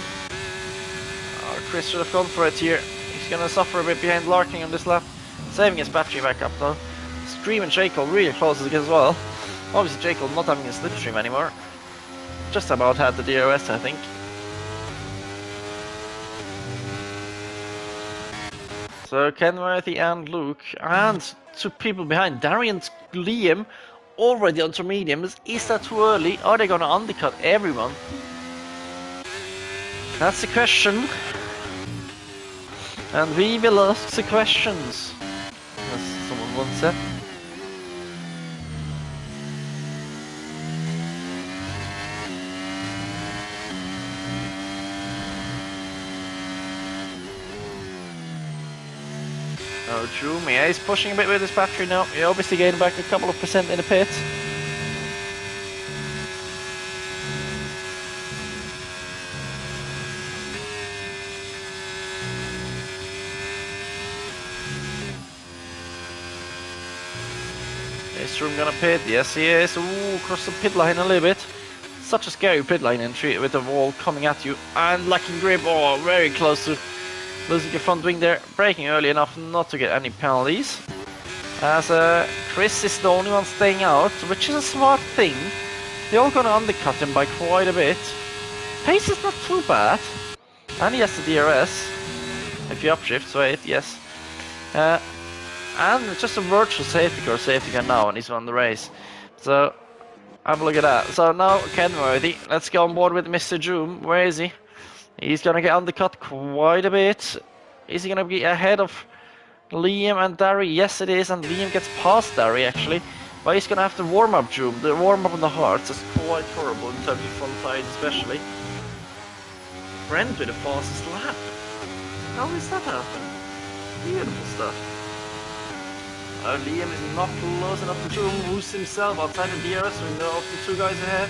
Oh, Chris should have gone for it here. He's gonna suffer a bit behind Larkin on this lap. Saving his battery back up though. Stream and Jekyll really close as well. Obviously Jekyll not having a slipstream anymore. Just about had the DRS, I think. So Kenworthy and Luke, and 2 people behind, Darry and Liam, already onto mediums. Is that too early? Are they gonna undercut everyone? That's the question. And we will ask the questions, as someone once said. Oh, Drew, yeah, he's pushing a bit with his battery now. He's obviously getting back a couple of percent in the pit. Is Drew gonna pit? Yes, he is. Ooh, across the pit line a little bit. Such a scary pit line entry with the wall coming at you and lacking grip. Oh, very close to losing your front wing there. Braking early enough not to get any penalties. As Chris is the only one staying out, which is a smart thing. They're all gonna undercut him by quite a bit. Pace is not too bad. And he has the DRS. If you upshift, so 8, yes. And it's just a virtual safety car now, and he's won the race. So, have a look at that. So now Kenworthy, let's go on board with Mr. Joom. Where is he? He's gonna get undercut quite a bit. Is he gonna be ahead of Liam and Darry? Yes, it is, and Liam gets past Darry actually. But he's gonna have to warm up Joom. The warm up on the hards is quite horrible in terms of front tires, especially. Brent with the fastest lap. How is that happening? Beautiful stuff. Liam is not close enough to Joom, who's himself outside the DRS window of the 2 guys ahead.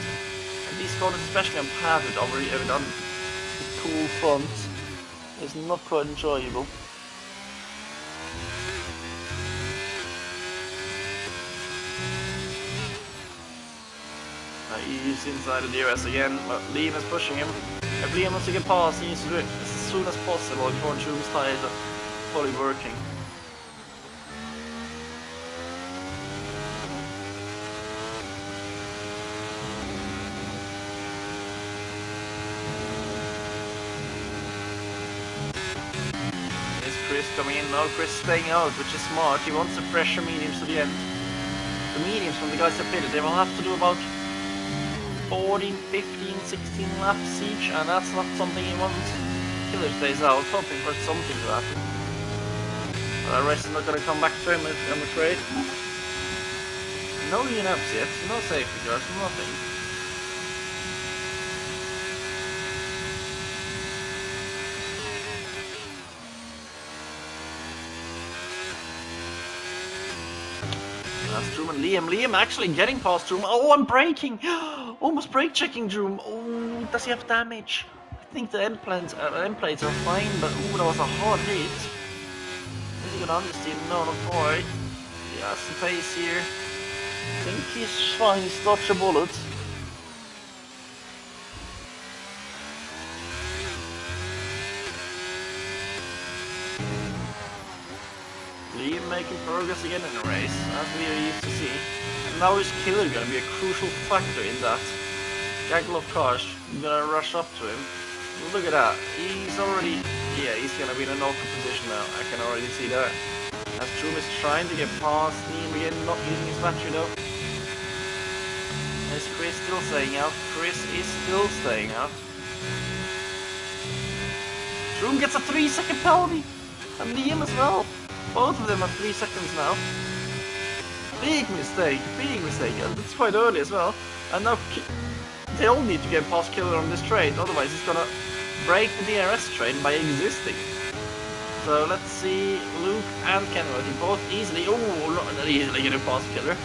And these corners, especially on pad with already done the cool front, is not quite enjoyable. He's inside the DRS again, but Liam is pushing him. If Liam wants to get past, he needs to do it as soon as possible before Joom's tires are fully working. Chris coming in now, Chris staying out, which is smart. He wants to pressure mediums to the end. The mediums from the guys that pitted, they will have to do about 14, 15, 16 laps each, and that's not something he wants. Killer stays out, hoping for something to happen. But the rest is not going to come back to him, I'm afraid. No laps yet, no safety cars, nothing. That's Droom and Liam. Liam actually getting past Droom. Oh, I'm braking! Almost brake checking Droom. Oh, does he have damage? I think the end plates are fine, but ooh, that was a hard hit. Is he gonna understeer? No, not quite. He has the pace here. I think he's fine, he's dodged a bullet. Liam making progress again in the race, as we are used to see. And now is Killer gonna be a crucial factor in that. Gaggle of cars gonna rush up to him. Look at that, he's already, yeah, he's gonna be in an awkward position now. I can already see that. As Droom is trying to get past Liam again, not using his battery though. Is Chris still staying out? Chris is still staying out. Droom gets a 3-second penalty, and Liam as well. Both of them are 3 seconds now. Big mistake, and it's quite early as well. And now they all need to get past Killer on this train, otherwise he's gonna break the DRS train by existing. So let's see, Luke and Kenworthy both easily, oh, not easily getting past Killer.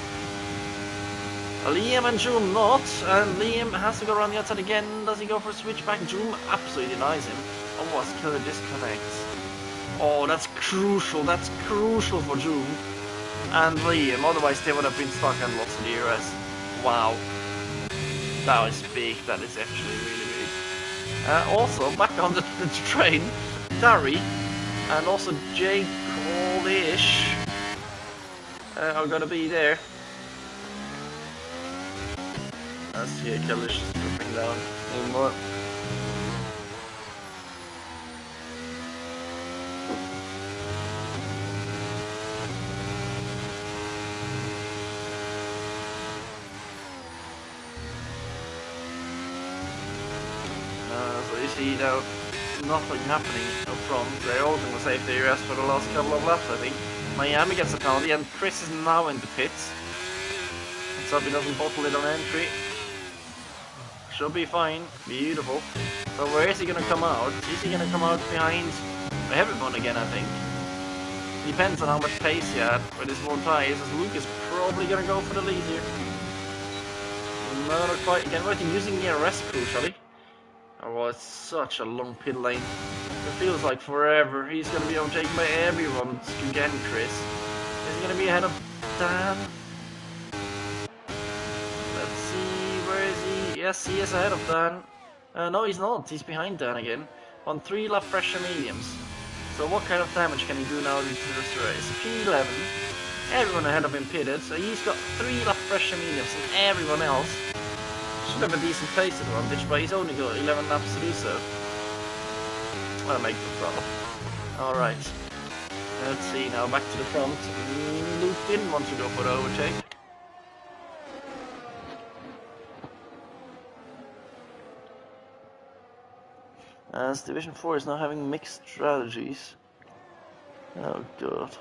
Liam and Joom not, and Liam has to go around the outside again. Does he go for a switchback? Joom absolutely denies him. Oh, as Killer disconnects. Oh, that's crucial for Joom and Liam, otherwise they would have been stuck and lost the DRS. Wow. That is big, that is actually really big. Also, back on the train, Darry and also Jake Caldish are gonna be there. I see Caldish is dropping down even more. see now nothing happening up front. They're all going to save the rest for the last couple of laps, I think. Miami gets a penalty, and Chris is now in the pits. Let's hope he doesn't bottle it on entry. Should be fine. Beautiful. So where is he going to come out? Is he going to come out behind everyone again, I think? Depends on how much pace he had with his more tyres, as Luke is probably going to go for the lead here. No, not quite. Again, we're using the arrest crucially. Oh, it's such a long pit lane. It feels like forever. He's going to be overtaken by everyone again, Chris. Is he going to be ahead of Dan? Let's see, where is he? Yes, he is ahead of Dan. No, he's not. He's behind Dan again. On 3 lap pressure mediums. So what kind of damage can he do now into this race? P11. Everyone ahead of him pitted. So he's got 3 lap pressure mediums and everyone else should have a decent pace advantage, but he's only got 11 laps to do so. I'll make the trouble. Alright. Let's see now, back to the front. Luke didn't want to go for the overtake. As Division 4 is now having mixed strategies. Oh god.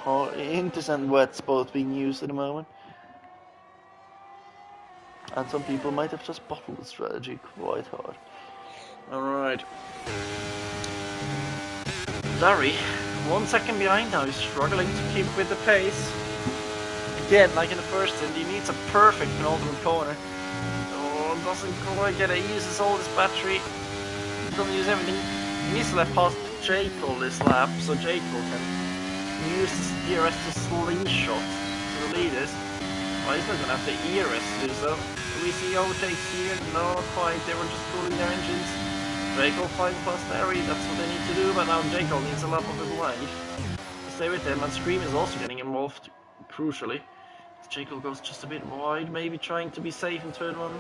Inters and wets both being used at the moment. And some people might have just bottled the strategy quite hard. Alright. Larry, 1 second behind now, he's struggling to keep with the pace. Again, like in the first stint, he needs a perfect penultimate corner. Oh, doesn't quite get it. He uses all his battery. He doesn't use everything. He needs to let past Jekyll this lap, so Jekyll can use his DRS to slingshot to the leaders. Well, he's not going to have the ERS to do so. We see overtakes here, no, not quite, they were just cooling their engines. Jekyll flying past Harry, that's what they need to do, but now Jekyll needs a lap of his life to stay with them, and Scream is also getting involved, crucially. Jekyll goes just a bit wide, maybe trying to be safe in third one.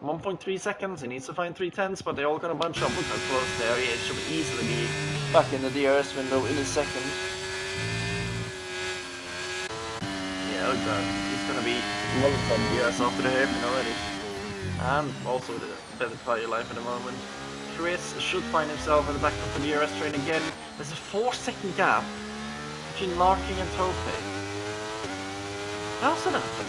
1.3 seconds, he needs to find 3/10, but they're all going to bunch up. Look how close there he is, should easily be back in the DRS window in a second. Yeah, oh god, he's going to be loads on DRS after the hairpin already. And also the better tire life at the moment. Chris should find himself at the back of the DRS train again. There's a 4-second gap between Larking and Tope. How's that happen?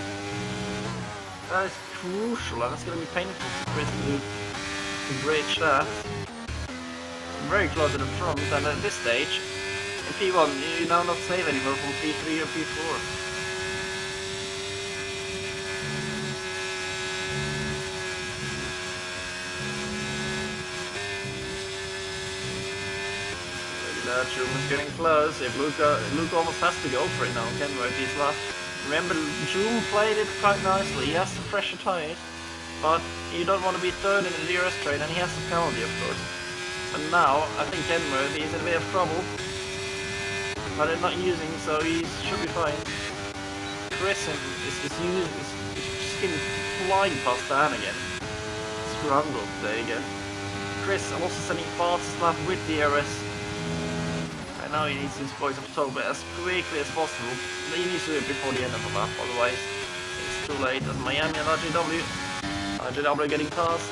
That is crucial, and it's going to be painful for Chris to bridge that. Very close to the front, and at this stage, in P1, you're now not safe anymore from P3 or P4. Truman's getting close. If Luke almost has to go for it now, Kenworth, he's last. Remember, June played it quite nicely. He has the fresher tyres, but you don't want to be third in the DRS train, and he has the penalty, of course. But now, I think Kenworth is in a bit of trouble, but they're not using, so he should be fine. Chris is just getting flying past Dan again. Scrambled there again. Chris also sending fastest lap with DRS. Now he needs his voice of Tobe as quickly as possible. He needs to do it before the end of the lap, otherwise it's too late. As Miami and RJW getting past.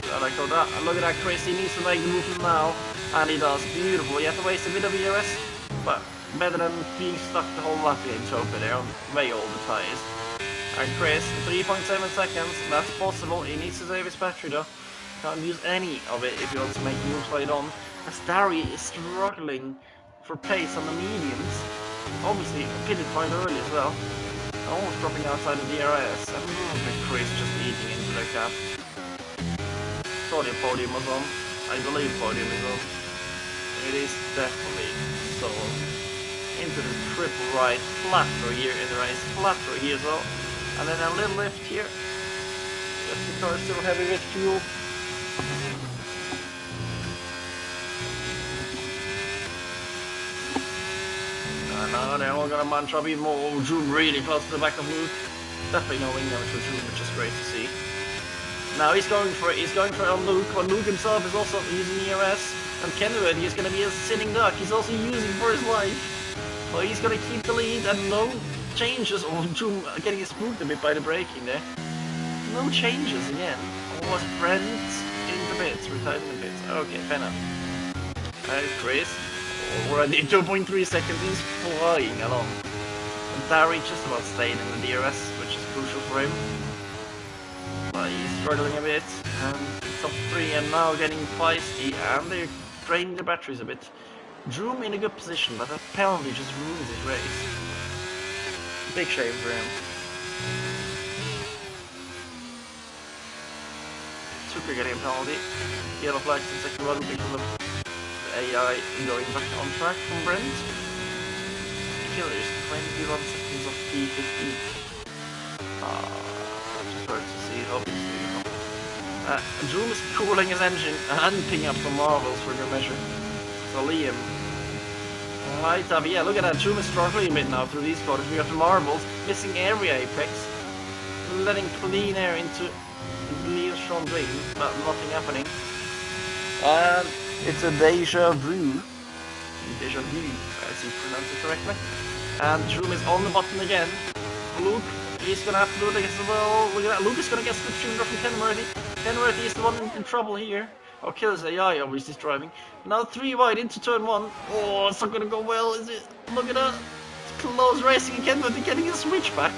I like all that. And look at that, Chris, he needs to make the movement now, and he does. Beautiful. He has to waste a bit of ERS, but better than being stuck the whole lap in Tobe there on way all the tyres. And Chris, 3.7 seconds, that's possible. He needs to save his battery though. Can't use any of it if he wants to make moves later on. As Dari is struggling for pace on the mediums. Obviously pitted quite early as well. Almost dropping outside the DRS. And look at Chris just eating into the cap. Thought the podium was on. I believe podium is on. It is definitely so on. Into the triple right, flat for here in the race, flat for here as well. And then a little lift here. Just the car is still heavy with fuel. Now they're all gonna munch up even more. Oh, June really close to the back of Luke. Definitely no wing damage for June, which is great to see. Now he's going for it. He's going for it on Luke, but Luke himself is also using ERS. And Kenworth, he's gonna be a sitting duck. He's also using for his life. Well, he's gonna keep the lead and no changes. Oh, June getting spooked a bit by the braking there. No changes again. Oh, Brent in the bits, retightening a bit. Okay, fair enough. Chris, already 2.3 seconds, he's flying along. And Dari just about staying in the DRS, which is crucial for him. But he's struggling a bit, and top 3 and now getting feisty, and they're draining the batteries a bit. Droom in a good position, but that penalty just ruins his race. Big shame for him. Super getting a penalty. Yellow flags in second run because of the AI going back on track from Brent. Killers 21 seconds of P15. Just hard to see, obviously. Droom is cooling his engine and picking up some marbles for good measure. So Liam. Right up, yeah, look at that. Droom is struggling a bit now through these corners. We got the marbles, missing area apex, letting clean air into Liam's front wing, but nothing happening. And it's a deja vu, as you pronounce it correctly. And Droom is on the button again. Luke, he's gonna have to do it as well. Look at that, Luke is gonna get slipstreamed from Kenworthy. Kenworthy is the one in trouble here. Oh, kills AI, obviously, is driving. Now 3 wide into turn 1. Oh, it's not gonna go well, is it? Look at that. It's close racing again, but they're getting a switchback.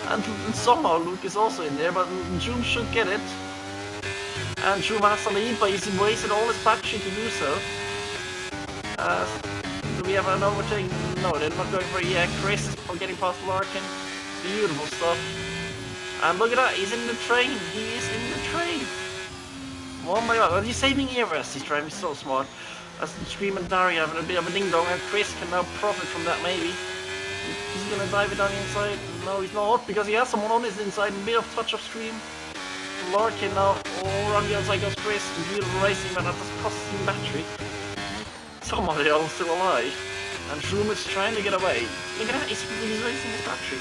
And somehow Luke is also in there, but Droom should get it. And Droom has the lead, but he's wasted all his battery to do so. Do we have an overtake? No, they're not going for it. Yeah, Chris is getting past Larkin. Beautiful stuff. And look at that, he's in the train. He is in the train. Oh my god, he's saving ERS, he's driving so smart. As Stream and Dari having a bit of a ding-dong, and Chris can now profit from that maybe. He's gonna dive it down the inside. No, he's not, because he has someone on his inside, a bit of touch of Stream. Larkin now, around the outside goes Chris. Beautiful racing, but that does cost him battery. Somehow they're all still alive. And Droom is trying to get away. Look at that, he's racing his battery.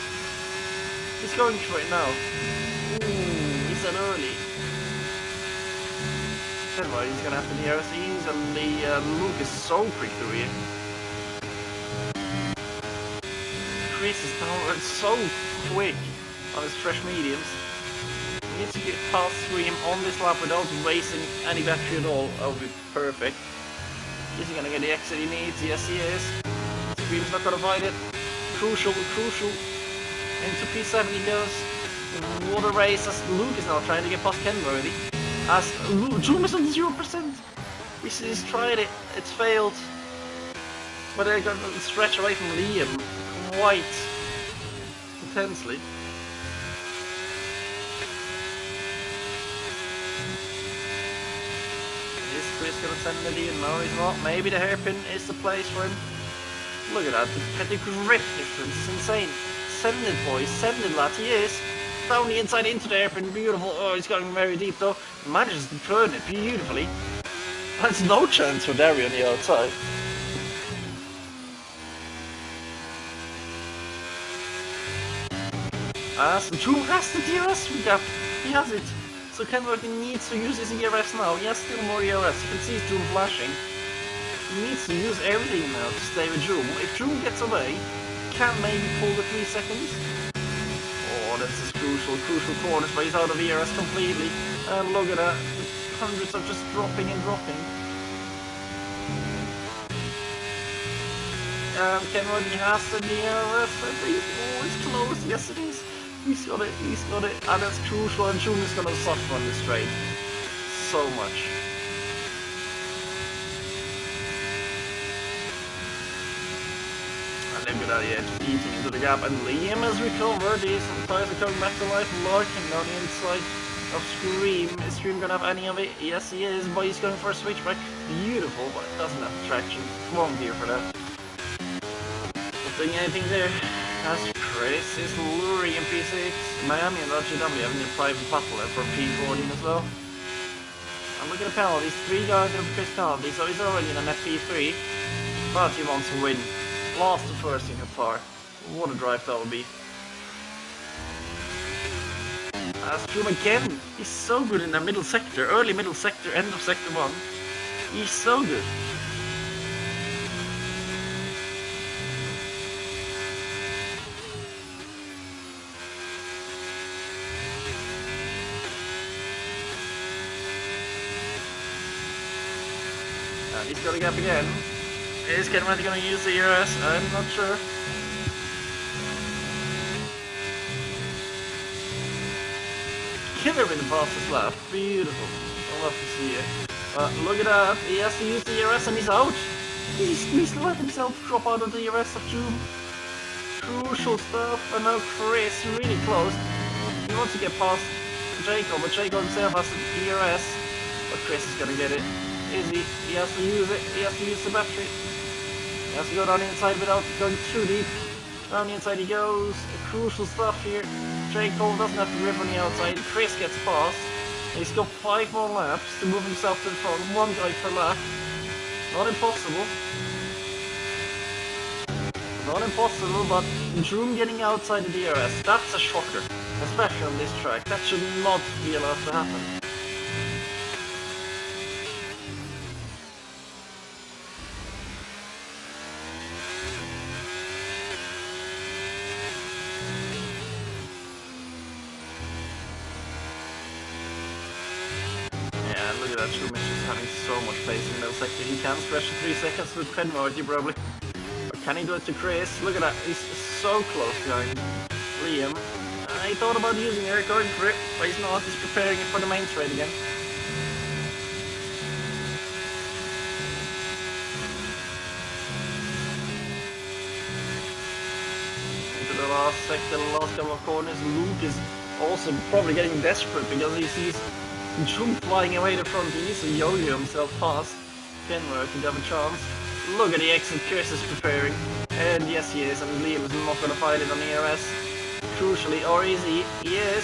He's going for it now. Ooh, he's that early. Right, he's gonna have to DRS easily. Luke is so quick through here. Chris is down so quick on his fresh mediums. He needs to get past Stream on this lap without wasting any battery at all. That would be perfect. Is he gonna get the exit he needs? Yes, he is. Stream's not gonna fight it. Crucial. Into P7 he goes. What a race as Luke is now trying to get past Kenworthy. As Droom is on 0%. He's tried it, it's failed. But they're going to stretch away from Liam quite intensely. Is Chris going to send the lead? No, he's not. Maybe the hairpin is the place for him. Look at that, the grip difference is insane. Send it, boys, send it, lad, he is. Down the inside into the hairpin, beautiful. Oh, he's going very deep though. Manages to turn it beautifully. That's no chance for Derry on the outside. As Droom has the DRS gap. He has it. So Kenworthy needs to use his ERS now. He has still more ERS. You can see Droom flashing. He needs to use everything now to stay with Droom. If Droom gets away, he can maybe pull the 3 seconds. Oh, this is crucial corners, but he's out of ERS completely. And look at that, hundreds are just dropping and dropping. And Kenworthy has the DRS, I think. Oh, it's close, yes it is. He's got it, and that's crucial, and Droom is gonna suffer on this straight. So much. And look at that, yeah, just eating into the gap, and Liam has recovered. These tires are coming back to life. Larkin down the inside of Stream. Is Stream gonna have any of it? Yes, he is, but he's going for a switchback. Beautiful, but it doesn't have traction. Wrong gear for that. Not doing anything there. As Chris is luring in P6. Miami and RGW having a private battle there for P14 as well. And look at the penalties. 3 guys have Chris penalty, so he's already in an FP3. But he wants to win. Last to first in Qatar. What a drive that would be. As Droom again. He's so good in the middle sector. Early middle sector, end of sector 1. He's so good. He's got a gap again. Is Kenworthy going to use the ERS? I'm not sure. Killer in the fastest lap. Beautiful. I love to see it. Look at that. He has to use the ERS and he's out. He's let himself drop out of the ERS of Doom. Crucial stuff. And now Chris really close. He wants to get past Jacob, but Jacob himself has the ERS. But Chris is going to get it. Is he? He has to use it. He has to use the battery. He has to go down the inside without going too deep. Down the inside he goes. Crucial stuff here. Jacob doesn't have to grip on the outside. Chris gets past. He's got 5 more laps to move himself to the front. 1 guy per lap. Not impossible. Not impossible, but Droom getting outside the DRS, that's a shocker. Especially on this track. That should not be allowed to happen. Look at that, Droom is just having so much pace in the middle sector. He can stretch to 3 seconds with Kenworthy probably. But can he do it to Chris? Look at that, he's so close behind Liam. He thought about using air going for it, but he's not. He's preparing it for the main straight again. Into the last sector, the last couple of corners. Luke is also probably getting desperate because he sees Droom flying away the front. He needs to yo-yo himself past Kenworthy to have a chance. Look at the exit Chris is preparing. And yes he is, and Liam is not going to fight it on the ERS. Crucially, or is he? He is.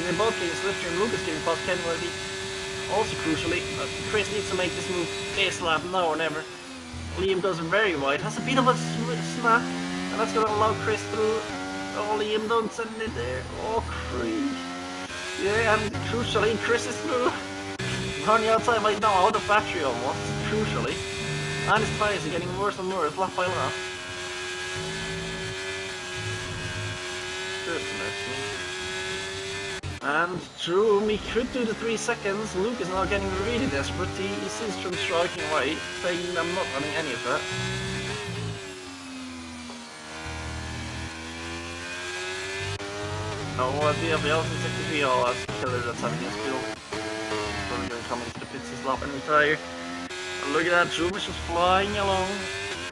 They're both getting swifter and Luke is getting past Kenworthy. Also crucially, Chris needs to make this move this lap, now or never. Liam goes very wide, has a bit of a snap, and that's going to allow Chris through. Oh, Liam, don't send it there. Oh, Chris. Yeah, and crucially, Chris is through. On the outside right now, out of battery almost, crucially. And his tyres are getting worse and worse, lap by lap. Goodness me. And Droom, he could do the 3 seconds. Luke is now getting really desperate. He sees Droom striking away, saying I'm not running any of that. No, the else in sector 3, oh, that's Killer that's having his kill. Probably going to come into the pits and slap and retire. And look at that, Droom is just flying along.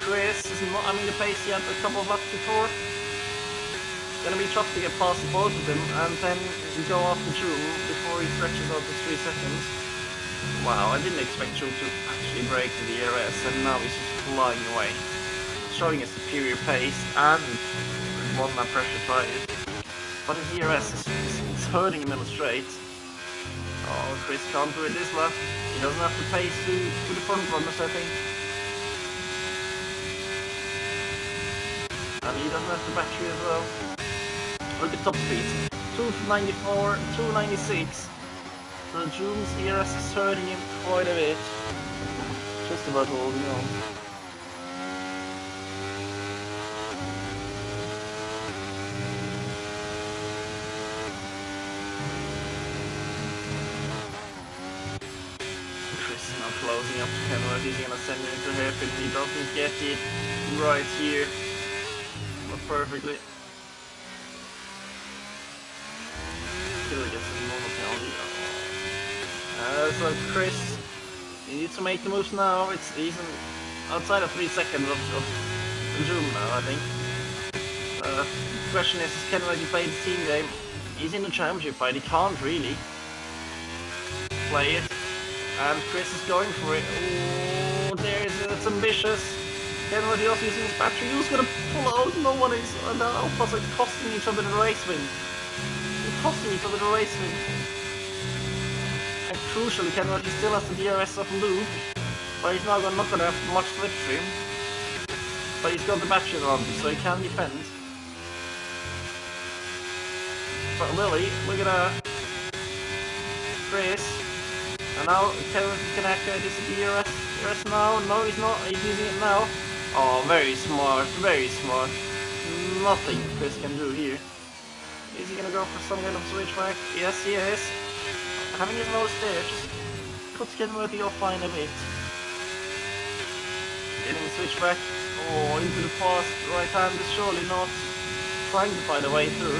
Chris is not having the pace he had a couple of laps before. It's gonna be tough to get past both of them and then go after Droom before he stretches out to 3 seconds. Wow, I didn't expect Droom to actually break to the ERS, and now he's just flying away. Showing a superior pace and one that pressure tires. But his ERS is hurting him in the straight. Oh, Chris can't do it this lap. He doesn't have the pace to the front runners, I think. And he doesn't have the battery as well. Look at top speeds. 294, 296. So Droom's ERS is hurting him quite a bit. Just about holding on. Closing up to Kenworthy, he's gonna send him into hairpin. He doesn't get it right here, but perfectly. Still gets a normal penalty. So Chris, you need to make the moves now. He's outside of 3 seconds of Droom now, I think. The question is Kenworthy play the team game? He's in the championship fight. He can't really play it. And Chris is going for it. Oh, it's ambitious. Kenworthy also using his battery. Who's gonna pull out? No one is. And the Alphas are costing each other the race win. They're costing each other the race win. And crucially, Kenworthy still has the DRS of Luke, but he's now not gonna have much slipstream. But he's got the battery advantage, so he can defend. But Lily, look at that. Chris. And now Kenworthy can activate his DRS now. No, he's not. He's using it now. Oh, very smart. Very smart. Nothing Chris can do here. Is he gonna go for some kind of switchback? Yes, he is. Having his nose there just puts Kenworthy offline a bit. getting switched back. Oh, into the fast right hand is surely not trying to find a way through.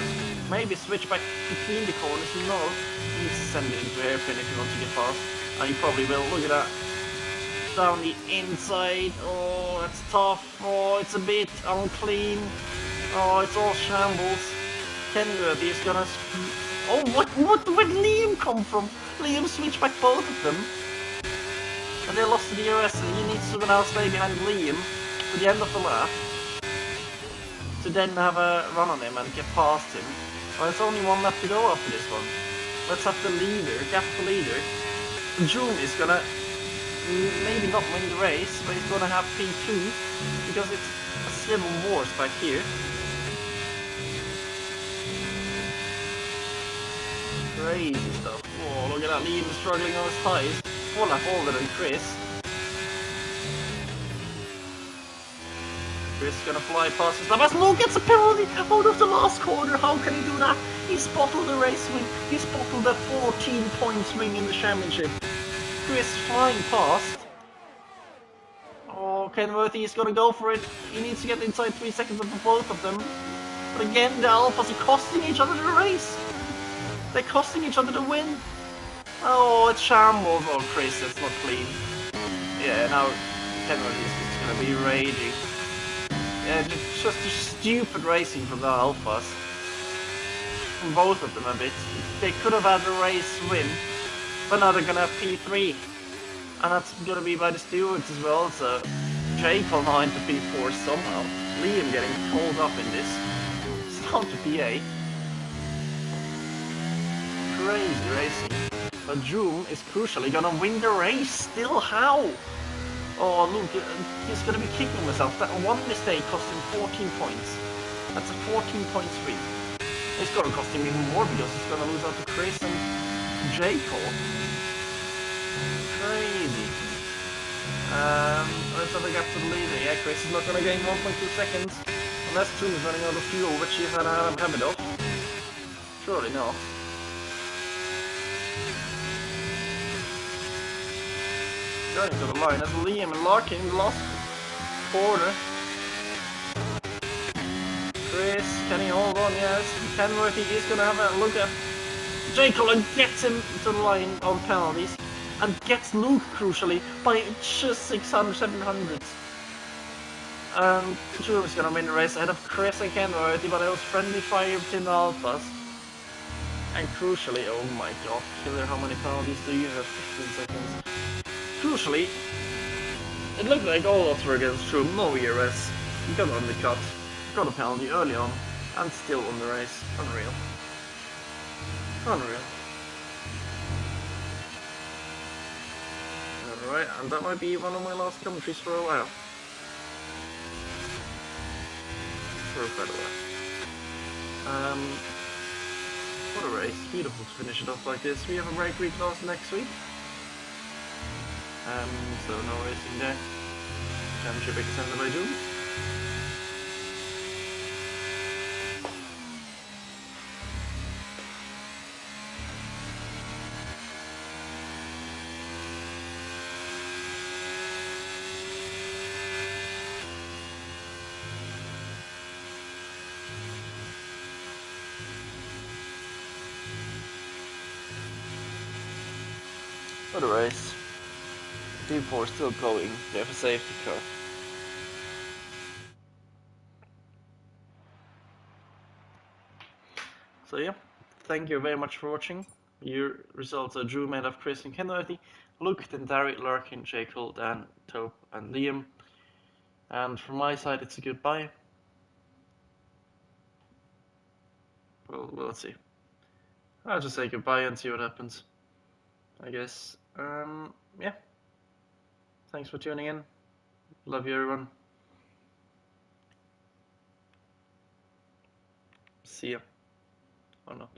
Maybe switch back between the corners. No, you send it into hairpin if you want to get fast. And you probably will. Look at that. Down the inside. Oh, that's tough. Oh, it's a bit unclean. Oh, it's all shambles. Kenworthy is gonna. Oh, where did Liam come from? Liam switched back both of them. And they lost to the US, and he needs to now stay behind Liam to the end of the lap to then have a run on him and get past him. Well, it's only one lap to go after this one. Let's have the leader, gap the leader. June is gonna maybe not win the race, but he's gonna have P2 because it's a civil wars back here. Crazy stuff. Oh, look at that, Liam is struggling on his tyres. 1 lap older than Chris. Chris is gonna fly past his lap as Luke gets a penalty out of the last corner. How can he do that? He's bottled the race win. He's bottled that 14-point swing in the championship. Chris flying past. Oh, Kenworthy is gonna go for it. He needs to get inside 3 seconds of both of them. But again, the Alphas are costing each other the race. They're costing each other the win. Oh, it's shambles. Oh, Chris, that's not clean. Yeah, now Kenworthy is just gonna be raging. Yeah, just stupid racing from the Alphas. From both of them a bit. They could have had a race win, but now they're gonna have P3. And that's gonna be by the stewards as well, so Jake will now into P4 somehow. Liam getting pulled up in this. It's down to PA. Crazy racing. But Joom is crucially gonna win the race still. How? Oh, look, he's gonna be kicking himself. That one mistake cost him 14 points. That's a 14-point swing. It's gonna cost him even more because he's gonna lose out to Chris and Jacob. Crazy. Let's have a gap to the leader. Yeah, Chris is not gonna gain 1.2 seconds unless Joom is running out of fuel, which he's had a habit of. Surely not. Going to the line as Liam and Larkin in the last corner. Chris, can he hold on? Yes. Kenworthy is going to have a look at Jacob and gets him to the line on penalties. And gets Luke, crucially, by just 600, 700. Drew is going to win the race ahead of Chris and Kenworthy, but it was friendly fire between the Alphas. And crucially, oh my god, Killer, how many penalties do you have? 15 seconds. Crucially, it looked like all odds were against True, no ERS. He got undercut, got a penalty early on, and still won the race. Unreal. Unreal. Alright, and that might be one of my last commentaries for a while. For quite a while. What a race. Beautiful to finish it off like this. We have a break week next week. So no racing there. Championship extended by June. What a race. P4 still going, they have a safety car. So yeah, thank you very much for watching. Your results are Drew, made of Chris and Kenworthy, Luke, then Darry, Larkin, Jekyll, Dan, Tope and Liam. And from my side it's a goodbye. Well, let's see. I'll just say goodbye and see what happens, I guess. Yeah. Thanks for tuning in. Love you, everyone. See ya. Or not.